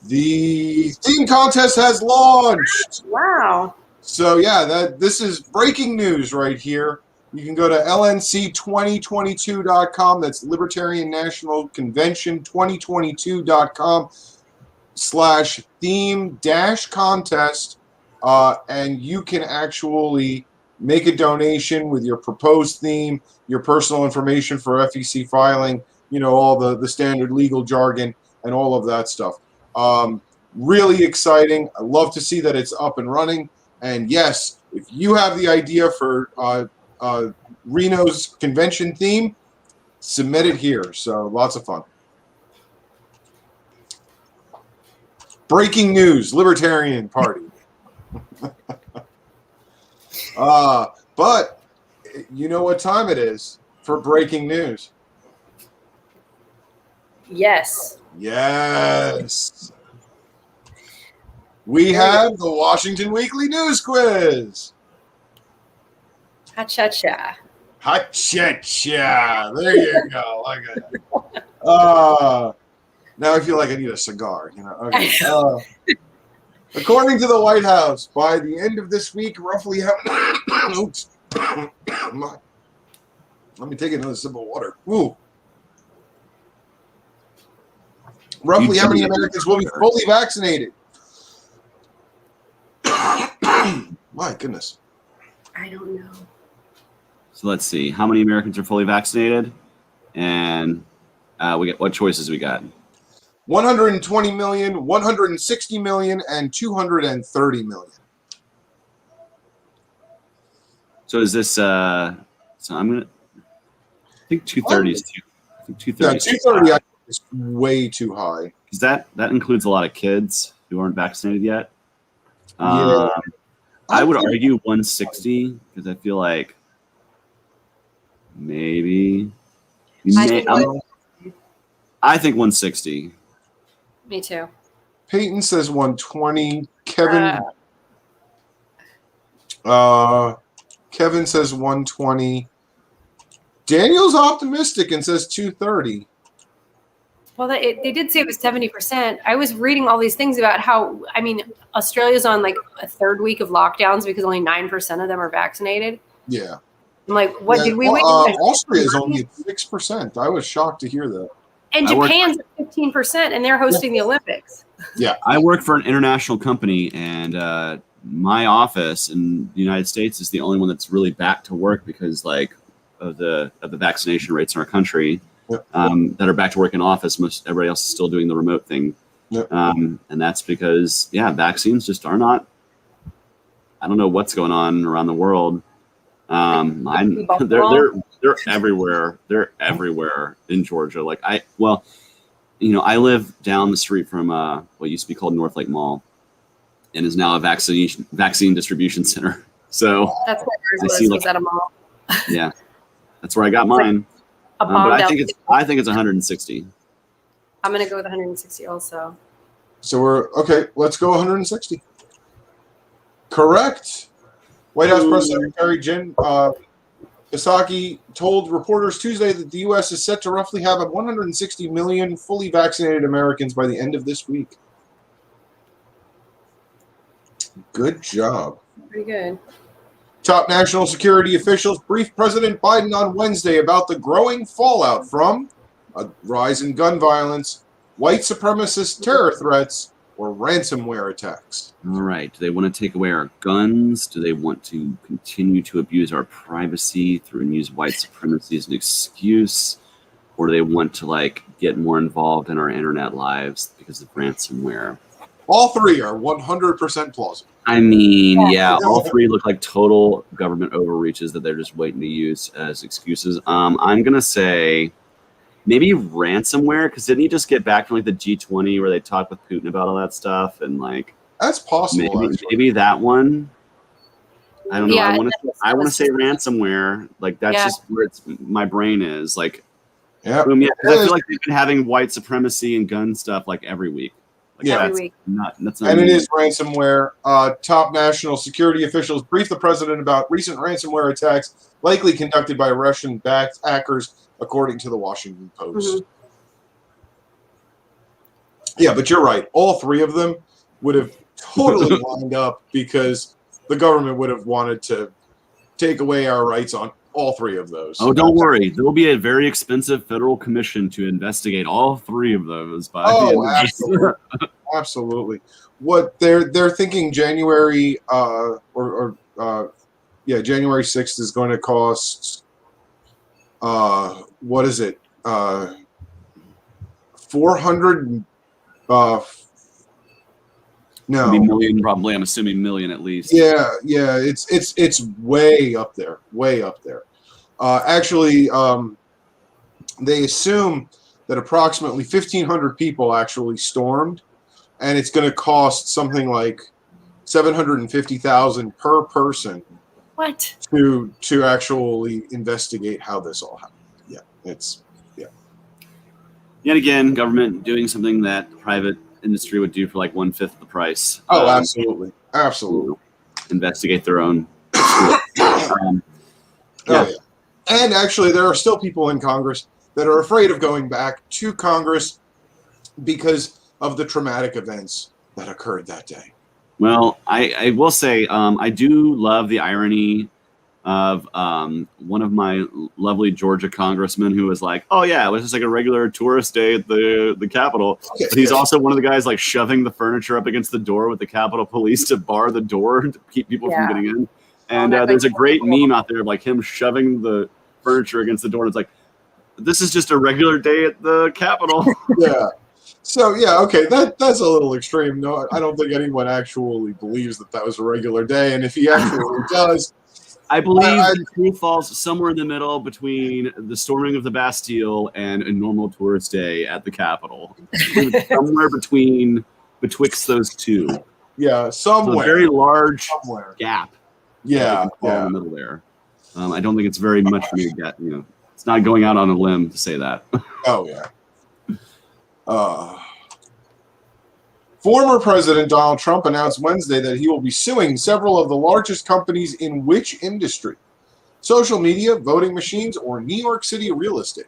the theme contest has launched. Wow! So yeah, this is breaking news right here. You can go to lnc2022.com. That's Libertarian National Convention 2022.com/theme-contest, and you can actually make a donation with your proposed theme, your personal information for FEC filing, all the standard legal jargon and all of that stuff. Really exciting. I love to see that it's up and running. And yes, if you have the idea for Reno's convention theme, submit it here. So lots of fun. Breaking news, Libertarian Party. But you know what time it is for breaking news? Yes. We have the Washington Weekly News Quiz. Ha-cha-cha. Ha-cha-cha. There you go. Like it. Now I feel like I need a cigar. Okay. According to the White House, by the end of this week, roughly how My. Let me take another sip of water. Ooh. Roughly how many Americans will be fully vaccinated? My goodness. I don't know. So let's see. How many Americans are fully vaccinated? And we got what choices we got? 120 million, 160 million, and 230 million. So is this so I'm gonna I think 230 is too. I think 230 Yeah, 230 is way too high. Because that includes a lot of kids who aren't vaccinated yet. Yeah. I would argue 160 because I feel like maybe I think I think 160. Me too. Peyton says 120. Kevin says 120. Daniel's optimistic and says 230. Well, they did say it was 70%. I was reading all these things about how, I mean, Australia's on like a third week of lockdowns because only 9% of them are vaccinated. Yeah. I'm like, what Yeah, did we wait? Austria is only at 6%. I was shocked to hear that. And Japan's at 15%, and they're hosting the Olympics. Yeah. I work for an international company, and my office in the United States is the only one that's really back to work because, like, of the vaccination rates in our country. Yep. That are back to work in office. Most everybody else is still doing the remote thing. Yep. And that's because, vaccines just are not. I don't know what's going on around the world. They're everywhere. They're everywhere in Georgia. Like I live down the street from what used to be called North Lake Mall, and is now a vaccine distribution center. So that's what ours was at a mall. Yeah, that's where I got mine. But I think it's 160. I'm gonna go with 160 also. So we're okay. Let's go 160. Correct. White House Press Secretary Jen Psaki told reporters Tuesday that the U.S. is set to roughly have 160 million fully vaccinated Americans by the end of this week. Good job. Pretty good. Top national security officials briefed President Biden on Wednesday about the growing fallout from a rise in gun violence, white supremacist terror threats, or ransomware attacks. All right. Do they want to take away our guns? Do they want to continue to abuse our privacy and use white supremacy as an excuse? Or do they want to get more involved in our internet lives because of ransomware? All three are 100% plausible. I mean, all three look like total government overreaches that they're just waiting to use as excuses. I'm going to say maybe ransomware, because didn't he just get back from the G20 where they talked with Putin about all that stuff? And that's possible. Maybe that one. I don't know. Yeah, I want to say ransomware. That's just where my brain is. Because I feel like they've been having white supremacy and gun stuff every week. Every week. That's not. And it is ransomware. Top national security officials briefed the president about recent ransomware attacks likely conducted by Russian-backed hackers, according to the Washington Post. Mm-hmm. Yeah, but you're right. All three of them would have totally lined up because the government would have wanted to take away our rights on all three of those. Oh, don't worry. There will be a very expensive federal commission to investigate all three of those. Absolutely. Absolutely. What they're thinking January January 6th is going to cost what is it? 400 no. Million, probably. I'm assuming million at least. Yeah, it's way up there. Actually, they assume that approximately 1,500 people actually stormed, and it's going to cost something like $750,000 per person. What? To actually investigate how this all happened. Yet again, government doing something that the private industry would do for 1/5 the price. Oh, absolutely. Investigate their own. And actually, there are still people in Congress that are afraid of going back to Congress because of the traumatic events that occurred that day. Well, I will say I do love the irony of one of my lovely Georgia congressmen who was like, "Oh yeah, it was just like a regular tourist day at the Capitol." But he's also one of the guys like shoving the furniture up against the door with the Capitol Police to bar the door to keep people from getting in. And there's a great meme out there of like him shoving the furniture against the door. It's like, this is just a regular day at the Capitol. Yeah. So yeah, okay, that's a little extreme. No, I don't think anyone actually believes that was a regular day, and if he actually does, I believe the truth falls somewhere in the middle between the storming of the Bastille and a normal tourist day at the Capitol. Somewhere betwixt those two. Yeah, somewhere. So a very large gap. Yeah, in the middle there. I don't think it's very much for me to get. It's not going out on a limb to say that. Oh yeah. Former President Donald Trump announced Wednesday that he will be suing several of the largest companies in which industry? Social media, voting machines, or New York City real estate?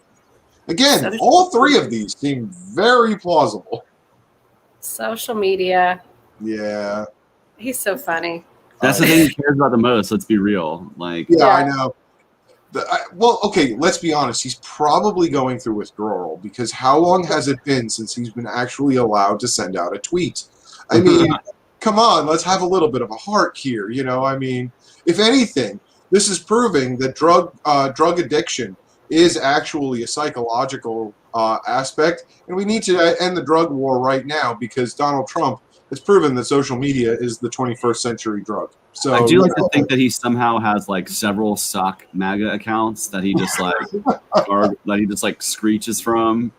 Again, all three of these seem very plausible. Social media. Yeah. He's so funny. That's the thing he cares about the most. Let's be real. Yeah, I know. Well, okay, let's be honest. He's probably going through withdrawal because how long has it been since he's been actually allowed to send out a tweet? I mean, come on, let's have a little bit of a heart here. I mean, if anything, this is proving that drug addiction is actually a psychological aspect, and we need to end the drug war right now because Donald Trump has proven that social media is the 21st century drug. So I do like to think that he somehow has like several sock MAGA accounts that he just like screeches from,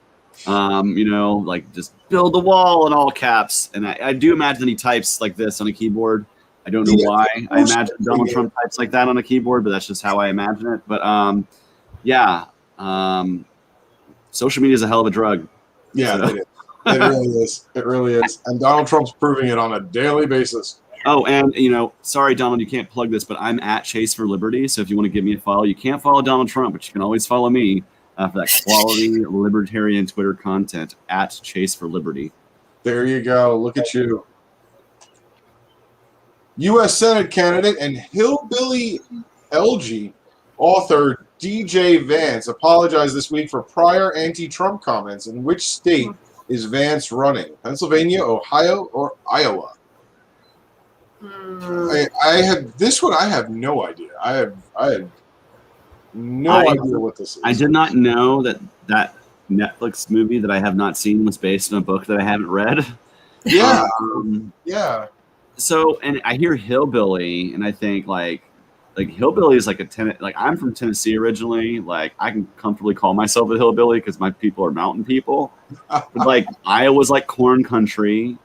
like just build the wall in all caps. And I do imagine that he types like this on a keyboard. I don't know why I imagine Donald Trump types like that on a keyboard, but that's just how I imagine it. But social media is a hell of a drug. Yeah, so. It really is. It really is. And Donald Trump's proving it on a daily basis. Oh, and, sorry, Donald, you can't plug this, but I'm at Chase for Liberty. So if you want to give me a follow, you can't follow Donald Trump, but you can always follow me for that quality libertarian Twitter content at Chase for Liberty. There you go. Look at you. U.S. Senate candidate and hillbilly LG author DJ Vance apologized this week for prior anti-Trump comments. In which state is Vance running? Pennsylvania, Ohio, or Iowa? I have this one. I have no idea. I had no idea what this is. I did not know that Netflix movie that I have not seen was based on a book that I haven't read. Yeah, yeah. So, and I hear hillbilly, and I think like hillbilly is like I'm from Tennessee originally. Like I can comfortably call myself a hillbilly because my people are mountain people. But like Iowa's like corn country.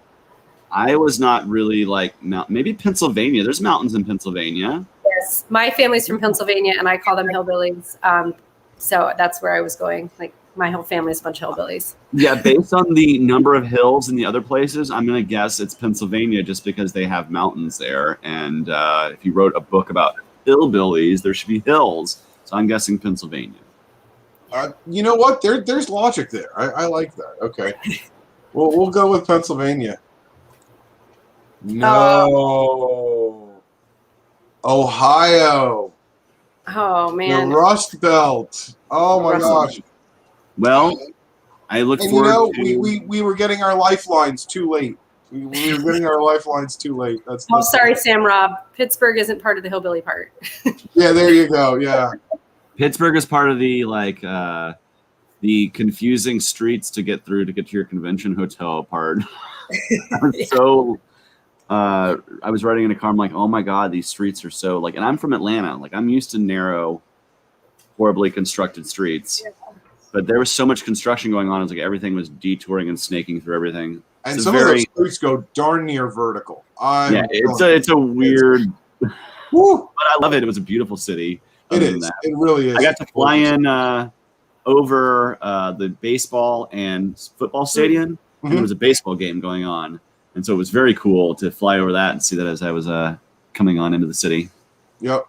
Iowa's not really like maybe Pennsylvania. There's mountains in Pennsylvania. Yes, my family's from Pennsylvania, and I call them hillbillies. So that's where I was going. Like my whole family's a bunch of hillbillies. Yeah, based on the number of hills in the other places, I'm gonna guess it's Pennsylvania, just because they have mountains there. And if you wrote a book about hillbillies, there should be hills. So I'm guessing Pennsylvania. You know what? There's logic there. I like that. Okay, we'll go with Pennsylvania. No. Ohio. Oh man. The Rust Belt. Oh my gosh. Well, I look forward to. We were getting our lifelines too late. We were getting our lifelines too late. That's sorry, Sam Robb. Pittsburgh isn't part of the hillbilly part. Yeah, there you go. Yeah. Pittsburgh is part of the the confusing streets to get through to get to your convention hotel part. So I was riding in a car. I'm like, oh my God, these streets are so like, and I'm from Atlanta. Like I'm used to narrow, horribly constructed streets, but there was so much construction going on. It was like everything was detouring and snaking through everything. And some of those streets go darn near vertical. It's a weird, but I love it. It was a beautiful city. It is. It really is. I got to fly in over the baseball and football stadium, and there was a baseball game going on. And so it was very cool to fly over that and see that as I was coming on into the city. Yep.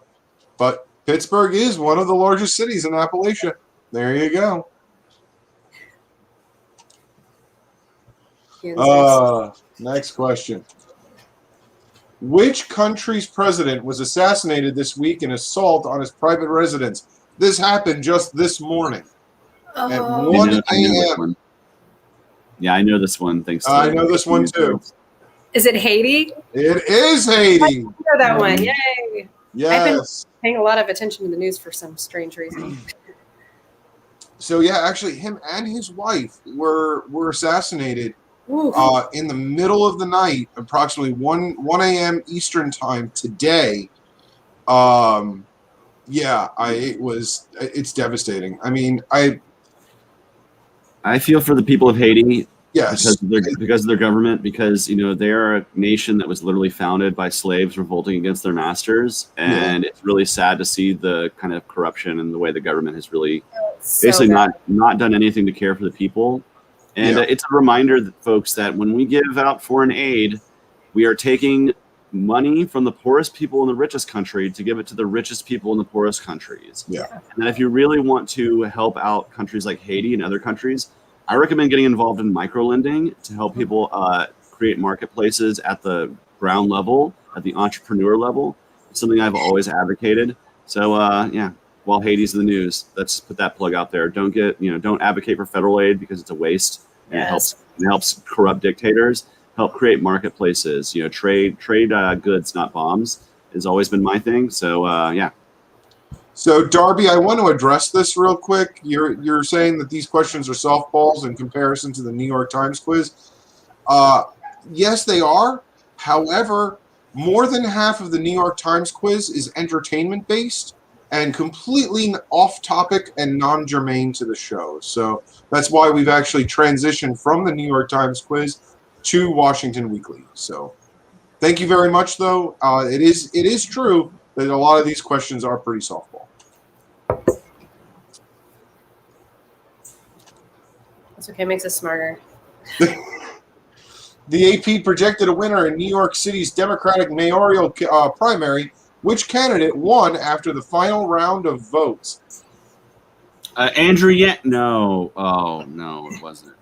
But Pittsburgh is one of the largest cities in Appalachia. There you go. Next question. Which country's president was assassinated this week in assault on his private residence? This happened just this morning at 1 I know this a.m. one. Yeah, I know this one. Thanks. I know this one too. Is it Haiti? It is Haiti. I know that one. Yay. Yes. Paying a lot of attention to the news for some strange reason. So yeah, actually, him and his wife were assassinated in the middle of the night, approximately 1 a.m. Eastern time today. It's devastating. I mean, I feel for the people of Haiti. Yes, because of their government, because they're a nation that was literally founded by slaves revolting against their masters, and it's really sad to see the kind of corruption and the way the government has really basically not done anything to care for the people. And it's a reminder, folks, that when we give out foreign aid, we are taking money from the poorest people in the richest country to give it to the richest people in the poorest countries. Yeah, and if you really want to help out countries like Haiti and other countries, I recommend getting involved in microlending to help people create marketplaces at the ground level, at the entrepreneur level. It's something I've always advocated. So while Haiti's in the news, let's put that plug out there. Don't advocate for federal aid because it's a waste. And it helps corrupt dictators. Help create marketplaces. Trade goods, not bombs, has always been my thing. So So, Darby, I want to address this real quick. You're saying that these questions are softballs in comparison to the New York Times quiz. Yes, they are. However, more than half of the New York Times quiz is entertainment-based and completely off-topic and non-germane to the show. So that's why we've actually transitioned from the New York Times quiz to Washington Weekly. So thank you very much, though. It is true that a lot of these questions are pretty softball. That's okay. Makes us smarter. The AP projected a winner in New York City's Democratic mayoral primary. Which candidate won after the final round of votes? Andrew No. Oh, no, it wasn't.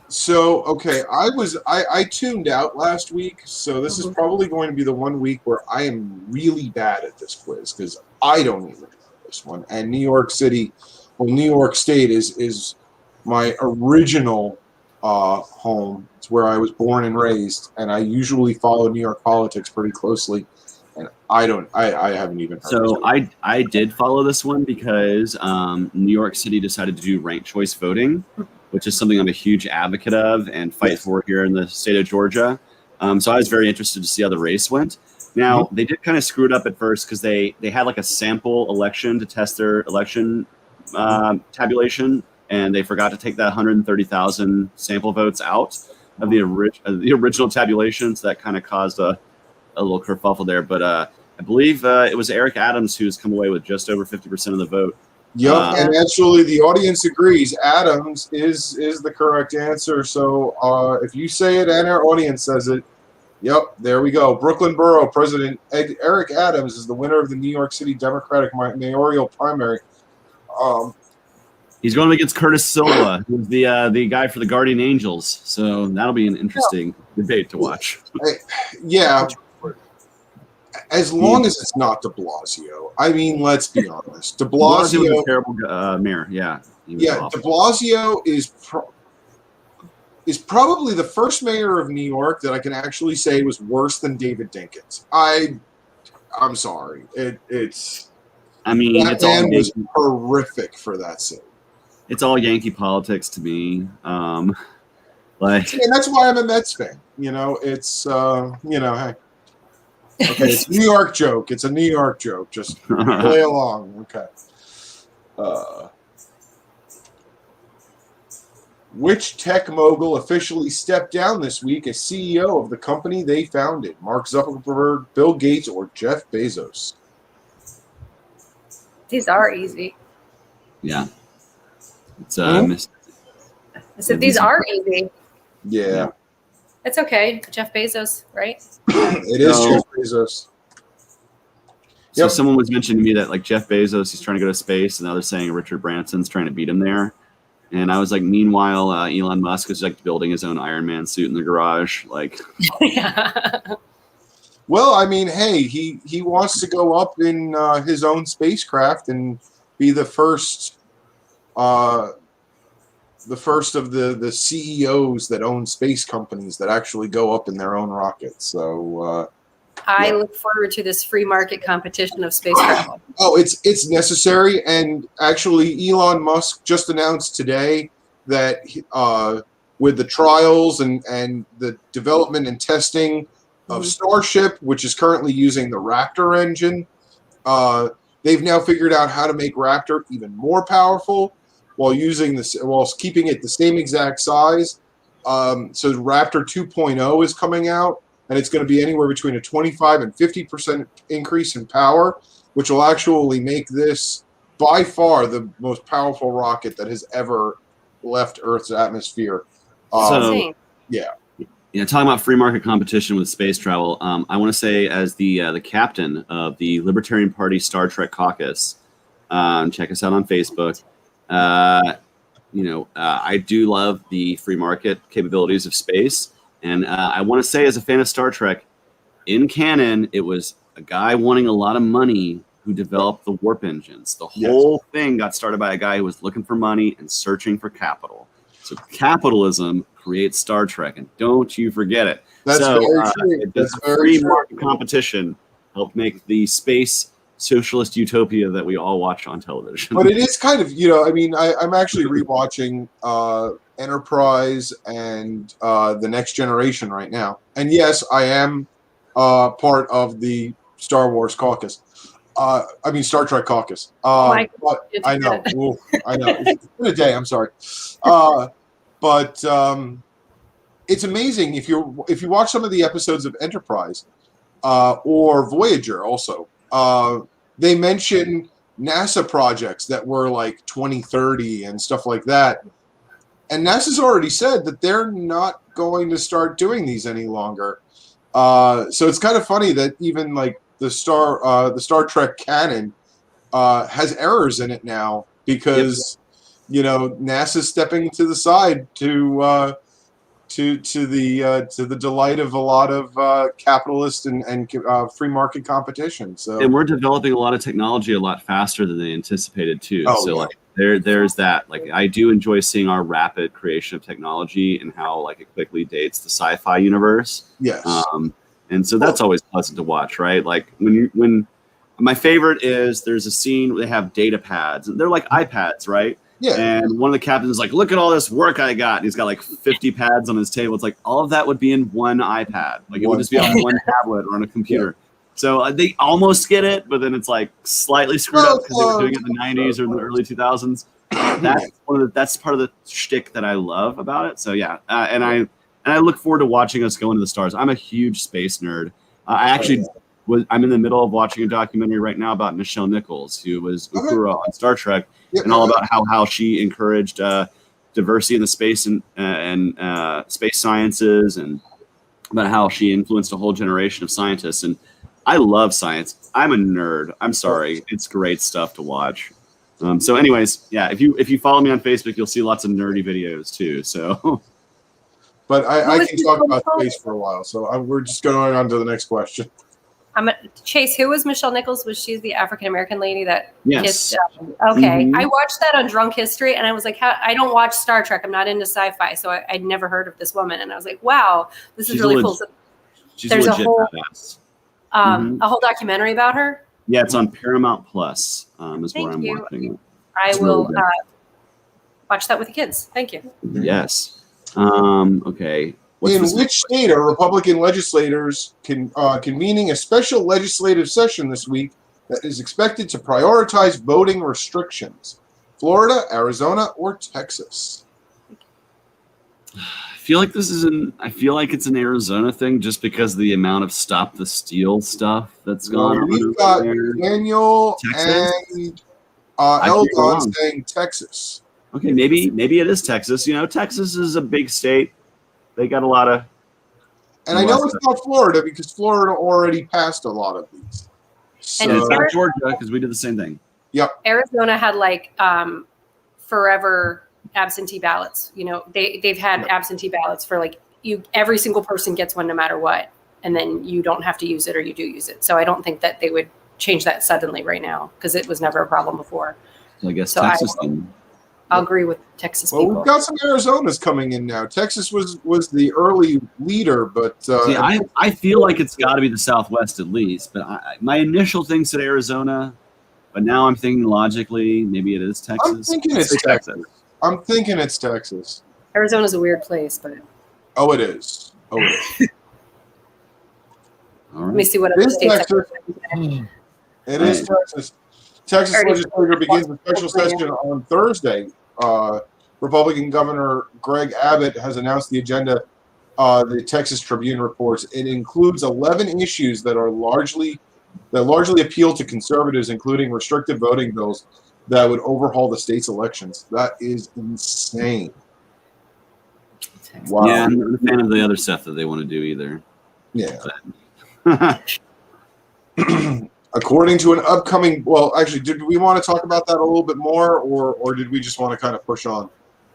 So, okay, I tuned out last week, so this is probably going to be the 1 week where I am really bad at this quiz because I don't even know this one. And New York City, New York State is my original home. It's where I was born and raised, and I usually follow New York politics pretty closely. And I haven't even heard. So I did follow this one because New York City decided to do ranked choice voting, which is something I'm a huge advocate of and fight for here in the state of Georgia. So I was very interested to see how the race went. Now, they did kind of screw it up at first because they had like a sample election to test their election tabulation, and they forgot to take that 130,000 sample votes out of the original tabulation. So that kind of caused a little kerfuffle there. But I believe it was Eric Adams who's come away with just over 50% of the vote. Yep, and actually the audience agrees. Adams is the correct answer. So if you say it and our audience says it, yep, there we go. Brooklyn Borough President Eric Adams is the winner of the New York City Democratic mayoral primary. He's going against Curtis Silva, who's the guy for the Guardian Angels. So that'll be an interesting debate to watch. Yeah. As long as it's not de Blasio. I mean, let's be honest. De Blasio was a terrible mayor. Yeah. De Blasio is probably the first mayor of New York that I can actually say was worse than David Dinkins. I'm sorry. It's all was horrific for that city. It's all Yankee politics to me. And that's why I'm a Mets fan. It's hey. Okay, it's a New York joke. It's a New York joke. Just play along. Okay. Which tech mogul officially stepped down this week as CEO of the company they founded? Mark Zuckerberg, Bill Gates, or Jeff Bezos? These are easy. Yeah. It's I said these are easy. Yeah. It's okay. Jeff Bezos, right? It is Jeff Bezos. So someone was mentioning to me that like Jeff Bezos, he's trying to go to space, and now they're saying Richard Branson's trying to beat him there. And I was like, meanwhile, Elon Musk is like building his own Iron Man suit in the garage. Like, yeah. Well, I mean, hey, he wants to go up in his own spacecraft and be the first of the CEOs that own space companies that actually go up in their own rockets. So I look forward to this free market competition of space travel. Oh, it's necessary, and actually, Elon Musk just announced today that with the trials and the development and testing of Starship, which is currently using the Raptor engine, they've now figured out how to make Raptor even more powerful while keeping it the same exact size. So Raptor 2.0 is coming out, and it's going to be anywhere between a 25 and 50% increase in power, which will actually make this by far the most powerful rocket that has ever left Earth's atmosphere. Talking about free market competition with space travel, I want to say, as the captain of the Libertarian Party Star Trek caucus, check us out on Facebook. I do love the free market capabilities of space, and I want to say, as a fan of Star Trek, in canon, it was a guy wanting a lot of money who developed the warp engines. The whole thing got started by a guy who was looking for money and searching for capital. So capitalism creates Star Trek, and don't you forget it. That's very true. That's free market competition helped make the space socialist utopia that we all watch on television. But it is kind of, I'm actually rewatching Enterprise and The Next Generation right now. And yes, I am part of the Star Wars caucus. Star Trek caucus. But I know. I know. It's been a day. I'm sorry. But it's amazing if you watch some of the episodes of Enterprise or Voyager also. They mention NASA projects that were like 2030 and stuff like that. And NASA's already said that they're not going to start doing these any longer. So it's kind of funny that even like the Star Trek canon has errors in it now because NASA's stepping to the side to the delight of a lot of capitalist and free market competition. So, and we're developing a lot of technology a lot faster than they anticipated too. There's that. Like, I do enjoy seeing our rapid creation of technology and how like it quickly dates the sci-fi universe. Yes. And so that's always pleasant to watch, right? Like when my favorite is there's a scene where they have data pads and they're like iPads, right? Yeah. And one of the captains is like, look at all this work I got. And he's got like 50 pads on his table. It's like all of that would be in one iPad. Like it would just be on one tablet or on a computer. Yeah. So they almost get it, but then it's like slightly screwed up because they were doing it in the 90s or in the early 2000s. That's part of the shtick that I love about it. So yeah, and I look forward to watching us go into the stars. I'm a huge space nerd. I'm in the middle of watching a documentary right now about Nichelle Nichols, who was Uhura on Star Trek, and all about how she encouraged diversity in the space and space sciences, and about how she influenced a whole generation of scientists. And I love science. I'm a nerd. I'm sorry. It's great stuff to watch. So anyways, yeah, if you follow me on Facebook, you'll see lots of nerdy videos too. So. But I can talk about space for a while, so we're just going on to the next question. Chase, who was Nichelle Nichols? Was she the African-American lady that kissed? Okay. Mm-hmm. I watched that on Drunk History, and I was like, I don't watch Star Trek. I'm not into sci-fi, so I'd never heard of this woman. And I was like, wow, this is really cool. So there's a whole documentary about her? Yeah, it's on Paramount Plus is where I'm watching it. I will watch that with the kids. Thank you. Yes. Okay. In which state are Republican legislators convening a special legislative session this week that is expected to prioritize voting restrictions? Florida, Arizona, or Texas? I feel like it's an Arizona thing just because of the amount of Stop the Steal stuff that's gone on. We've got Daniel and Eldon saying Texas. Okay, maybe it is Texas. Texas is a big state. They got a lot of... And I know it's not Florida because Florida already passed a lot of these. And it's not Georgia because we did the same thing. Yep. Arizona had like forever absentee ballots. They've had absentee ballots for like every single person gets one no matter what. and then you don't have to use it or you do use it. So I don't think that they would change that suddenly right now because it was never a problem before. So I guess So Texas. I'll agree with Texas Well, people. we've got some Arizonas coming in now. Texas was the early leader, but See, I feel like it's got to be the Southwest at least. But my initial thing said Arizona, but now I'm thinking logically maybe it is Texas. I'm thinking it's Texas. I'm thinking it's Texas. Arizona's a weird place, but Oh, it is. Oh, it is. All let me right. see what It other is states. Texas. It is Texas. Texas legislature begins a special session on Thursday. Republican Governor Greg Abbott has announced the agenda. The Texas Tribune reports it includes 11 issues that largely appeal to conservatives, including restrictive voting bills that would overhaul the state's elections. That is insane. Wow. Yeah, I'm not a fan of the other stuff that they want to do either. Yeah. According to an upcoming, well, actually, did we want to talk about that a little bit more, or did we just want to kind of push on?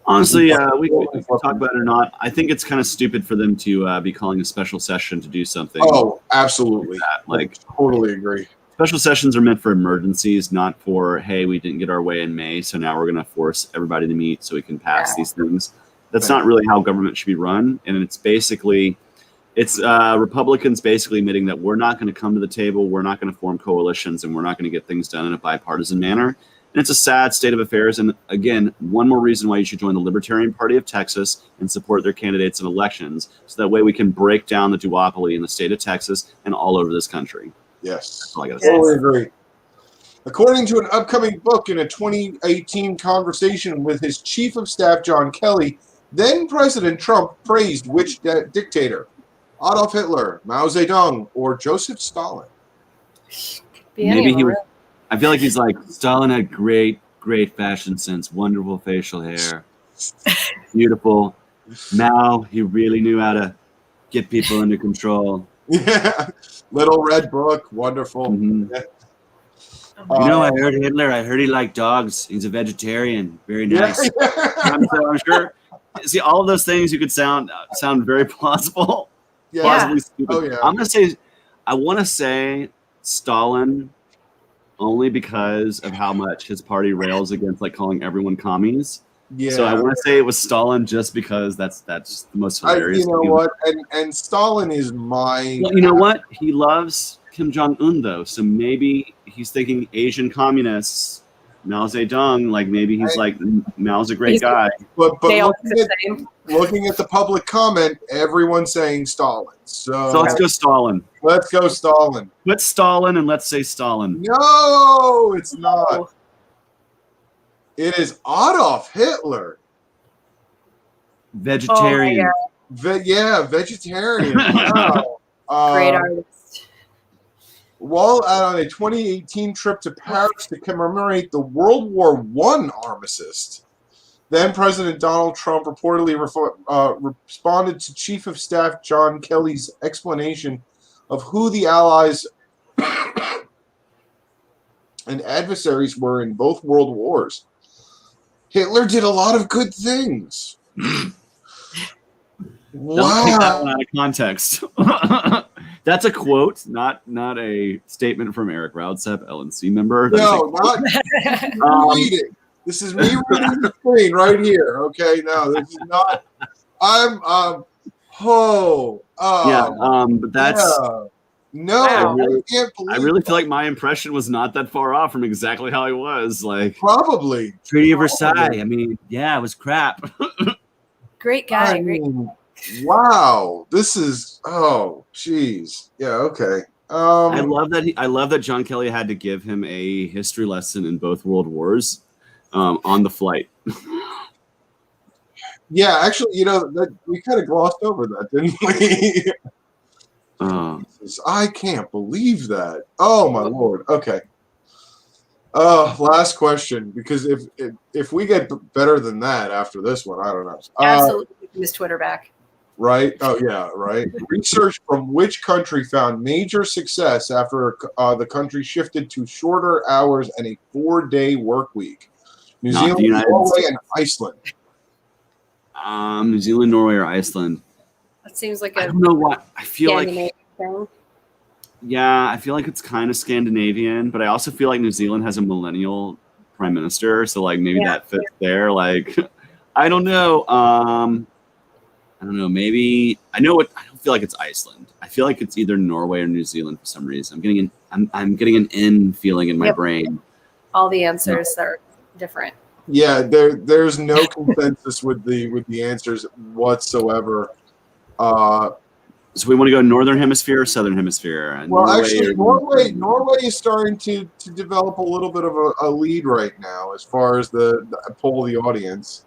Honestly, we can talk about it or not. I think it's kind of stupid for them to be calling a special session to do something. Oh, absolutely. Like, totally agree. special sessions are meant for emergencies, not for, hey, we didn't get our way in May, so now we're going to force everybody to meet so we can pass these things. That's not really how government should be run. And it's basically, Republicans basically admitting that we're not going to come to the table, we're not going to form coalitions, and we're not going to get things done in a bipartisan manner. And it's a sad state of affairs. And again, one more reason why you should join the Libertarian Party of Texas and support their candidates in elections. So that way we can break down the duopoly in the state of Texas and all over this country. Yes. That's all I got to say. Totally agree. According to an upcoming book in a 2018 conversation with his chief of staff, John Kelly, then President Trump praised which dictator? Adolf Hitler, Mao Zedong, or Joseph Stalin? Maybe he was. I feel like he's like, Stalin had great fashion sense, wonderful facial hair, beautiful. Mao, he really knew how to get people under control. Yeah, Little Red Book, wonderful. Mm-hmm. Yeah. I heard Hitler. I heard he liked dogs. He's a vegetarian. Very nice. Yeah. I'm sure. See, all of those things you could sound very plausible. Yeah. Plausibly stupid. Oh, yeah. I want to say Stalin only because of how much his party rails against like calling everyone commies. Yeah. So I want to say it was Stalin just because that's the most hilarious. You know what? And Stalin is my. Well, you know what? He loves Kim Jong-un though, so maybe he's thinking Asian communists. Mao Zedong, like maybe he's like Mao's a great guy. But They all look the same. looking at the public comment, everyone's saying Stalin. So let's go Stalin. Let's go Stalin. Put Stalin and let's say Stalin. No, it's not. It is Adolf Hitler. Vegetarian. Vegetarian. Wow. Great artist. While on a 2018 trip to Paris to commemorate the World War I armistice, then President Donald Trump reportedly responded to Chief of Staff John Kelly's explanation of who the allies and adversaries were in both world wars. Hitler did a lot of good things. Don't take that one Wow. out of context. That's a quote, not a statement from Eric Raudsep, LNC member. No, not reading. This is me reading the screen right here. Okay, no, this is not. I'm but that's. yeah. No, Wow. I can't believe. I really feel like my impression was not that far off from exactly how he was. Like probably Treaty of Versailles. I mean, yeah, it was crap. Great guy. I Great. mean, wow, this is geez. Yeah, okay. I love that John Kelly had to give him a history lesson in both world wars on the flight. Yeah, actually, that we kind of glossed over that, didn't we? I can't believe that. Oh my Lord. Okay. Last question, because if we get better than that after this one, I don't know. Absolutely. His Twitter back. Right? Oh yeah, right. Research from which country found major success after the country shifted to shorter hours and a 4-day work week? New Not Zealand, the United Norway, States. and Iceland. New Zealand, Norway, or Iceland. That seems like I a don't know what I feel like. Scandinavian thing. Yeah, I feel like it's kind of Scandinavian, but I also feel like New Zealand has a millennial prime minister, so like maybe that fits there. Like, I don't know. I don't know. Maybe I know what. I don't feel like it's Iceland. I feel like it's either Norway or New Zealand for some reason. I'm getting an N feeling in my brain. All the answers are different. Yeah, there's no consensus with the answers whatsoever. So we want to go Northern Hemisphere or Southern Hemisphere? And well, actually, Norway is starting to develop a little bit of a lead right now as far as the poll the audience.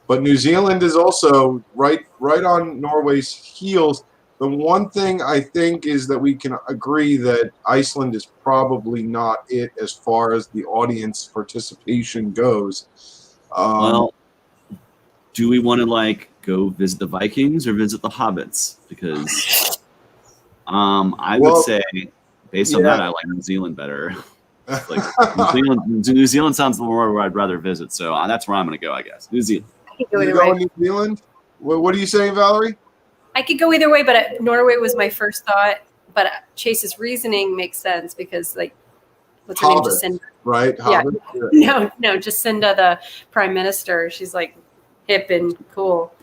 But New Zealand is also right on Norway's heels. The one thing I think is that we can agree that Iceland is probably not it as far as the audience participation goes. Well, do we want to like go visit the Vikings or visit the Hobbits? Because I would say, based on that, I like New Zealand better. Like New Zealand sounds more where I'd rather visit, so that's where I'm going to go, I guess. New Zealand. You go New Zealand? What are you saying, Valerie? I could go either way, but Norway was my first thought. But Chase's reasoning makes sense because, like, what's her name? Jacinda, right? Hobbit? Yeah. No, Jacinda, the prime minister. She's like hip and cool,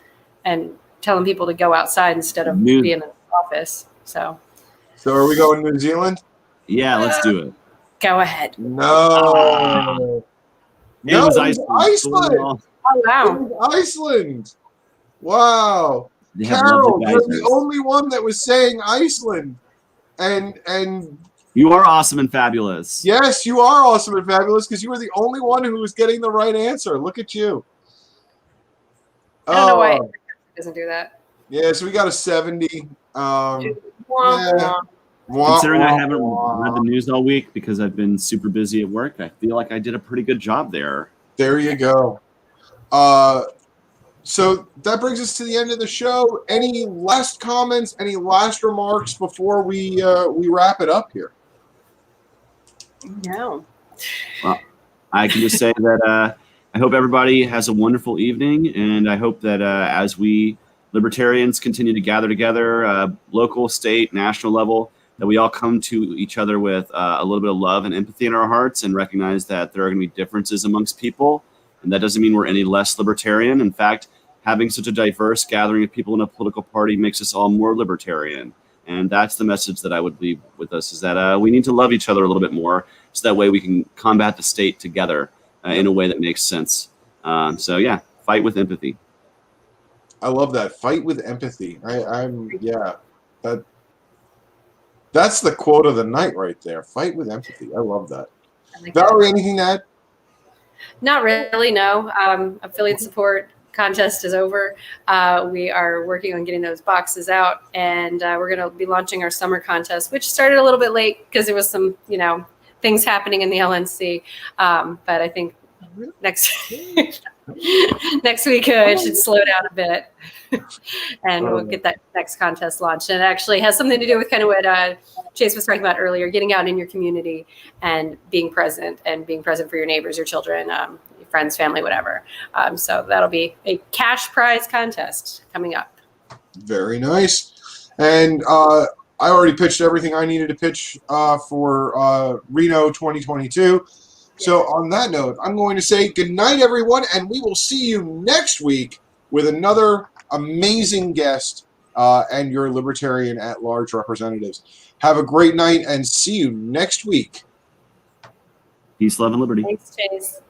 and telling people to go outside instead of being in the office. So are we going to New Zealand? Yeah, let's do it. Go ahead. No, it was Iceland. Oh, wow. It was Iceland. Wow. Carol, you're the only one that was saying Iceland. And you are awesome and fabulous. Yes, you are awesome and fabulous because you were the only one who was getting the right answer. Look at you. I don't know why it doesn't do that. Yeah, so we got a 70. Considering I haven't read the news all week because I've been super busy at work, I feel like I did a pretty good job there. There you go. So that brings us to the end of the show. Any last comments, any last remarks before we wrap it up here? No. Well, I can just say that I hope everybody has a wonderful evening, and I hope that as we libertarians continue to gather together, local, state, national level, that we all come to each other with a little bit of love and empathy in our hearts and recognize that there are going to be differences amongst people. And that doesn't mean we're any less libertarian. In fact, having such a diverse gathering of people in a political party makes us all more libertarian. And that's the message that I would leave with us, is that we need to love each other a little bit more so that way we can combat the state together in a way that makes sense. So, yeah, fight with empathy. I love that. Fight with empathy. That's the quote of the night right there. Fight with empathy. I love that. Valerie, anything to add? Not really, no. Affiliate support contest is over. We are working on getting those boxes out, and we're going to be launching our summer contest, which started a little bit late because there was some, things happening in the LNC. But I think next week it should slow down a bit, and we'll get that next contest launched. And it actually has something to do with kind of what Chase was talking about earlier, getting out in your community and being present for your neighbors, your children, your friends, family, whatever. So that'll be a cash prize contest coming up. Very nice. And I already pitched everything I needed to pitch for Reno 2022. So on that note, I'm going to say good night, everyone, and we will see you next week with another amazing guest and your Libertarian at Large representatives. Have a great night and see you next week. Peace, love, and liberty. Thanks, Chase.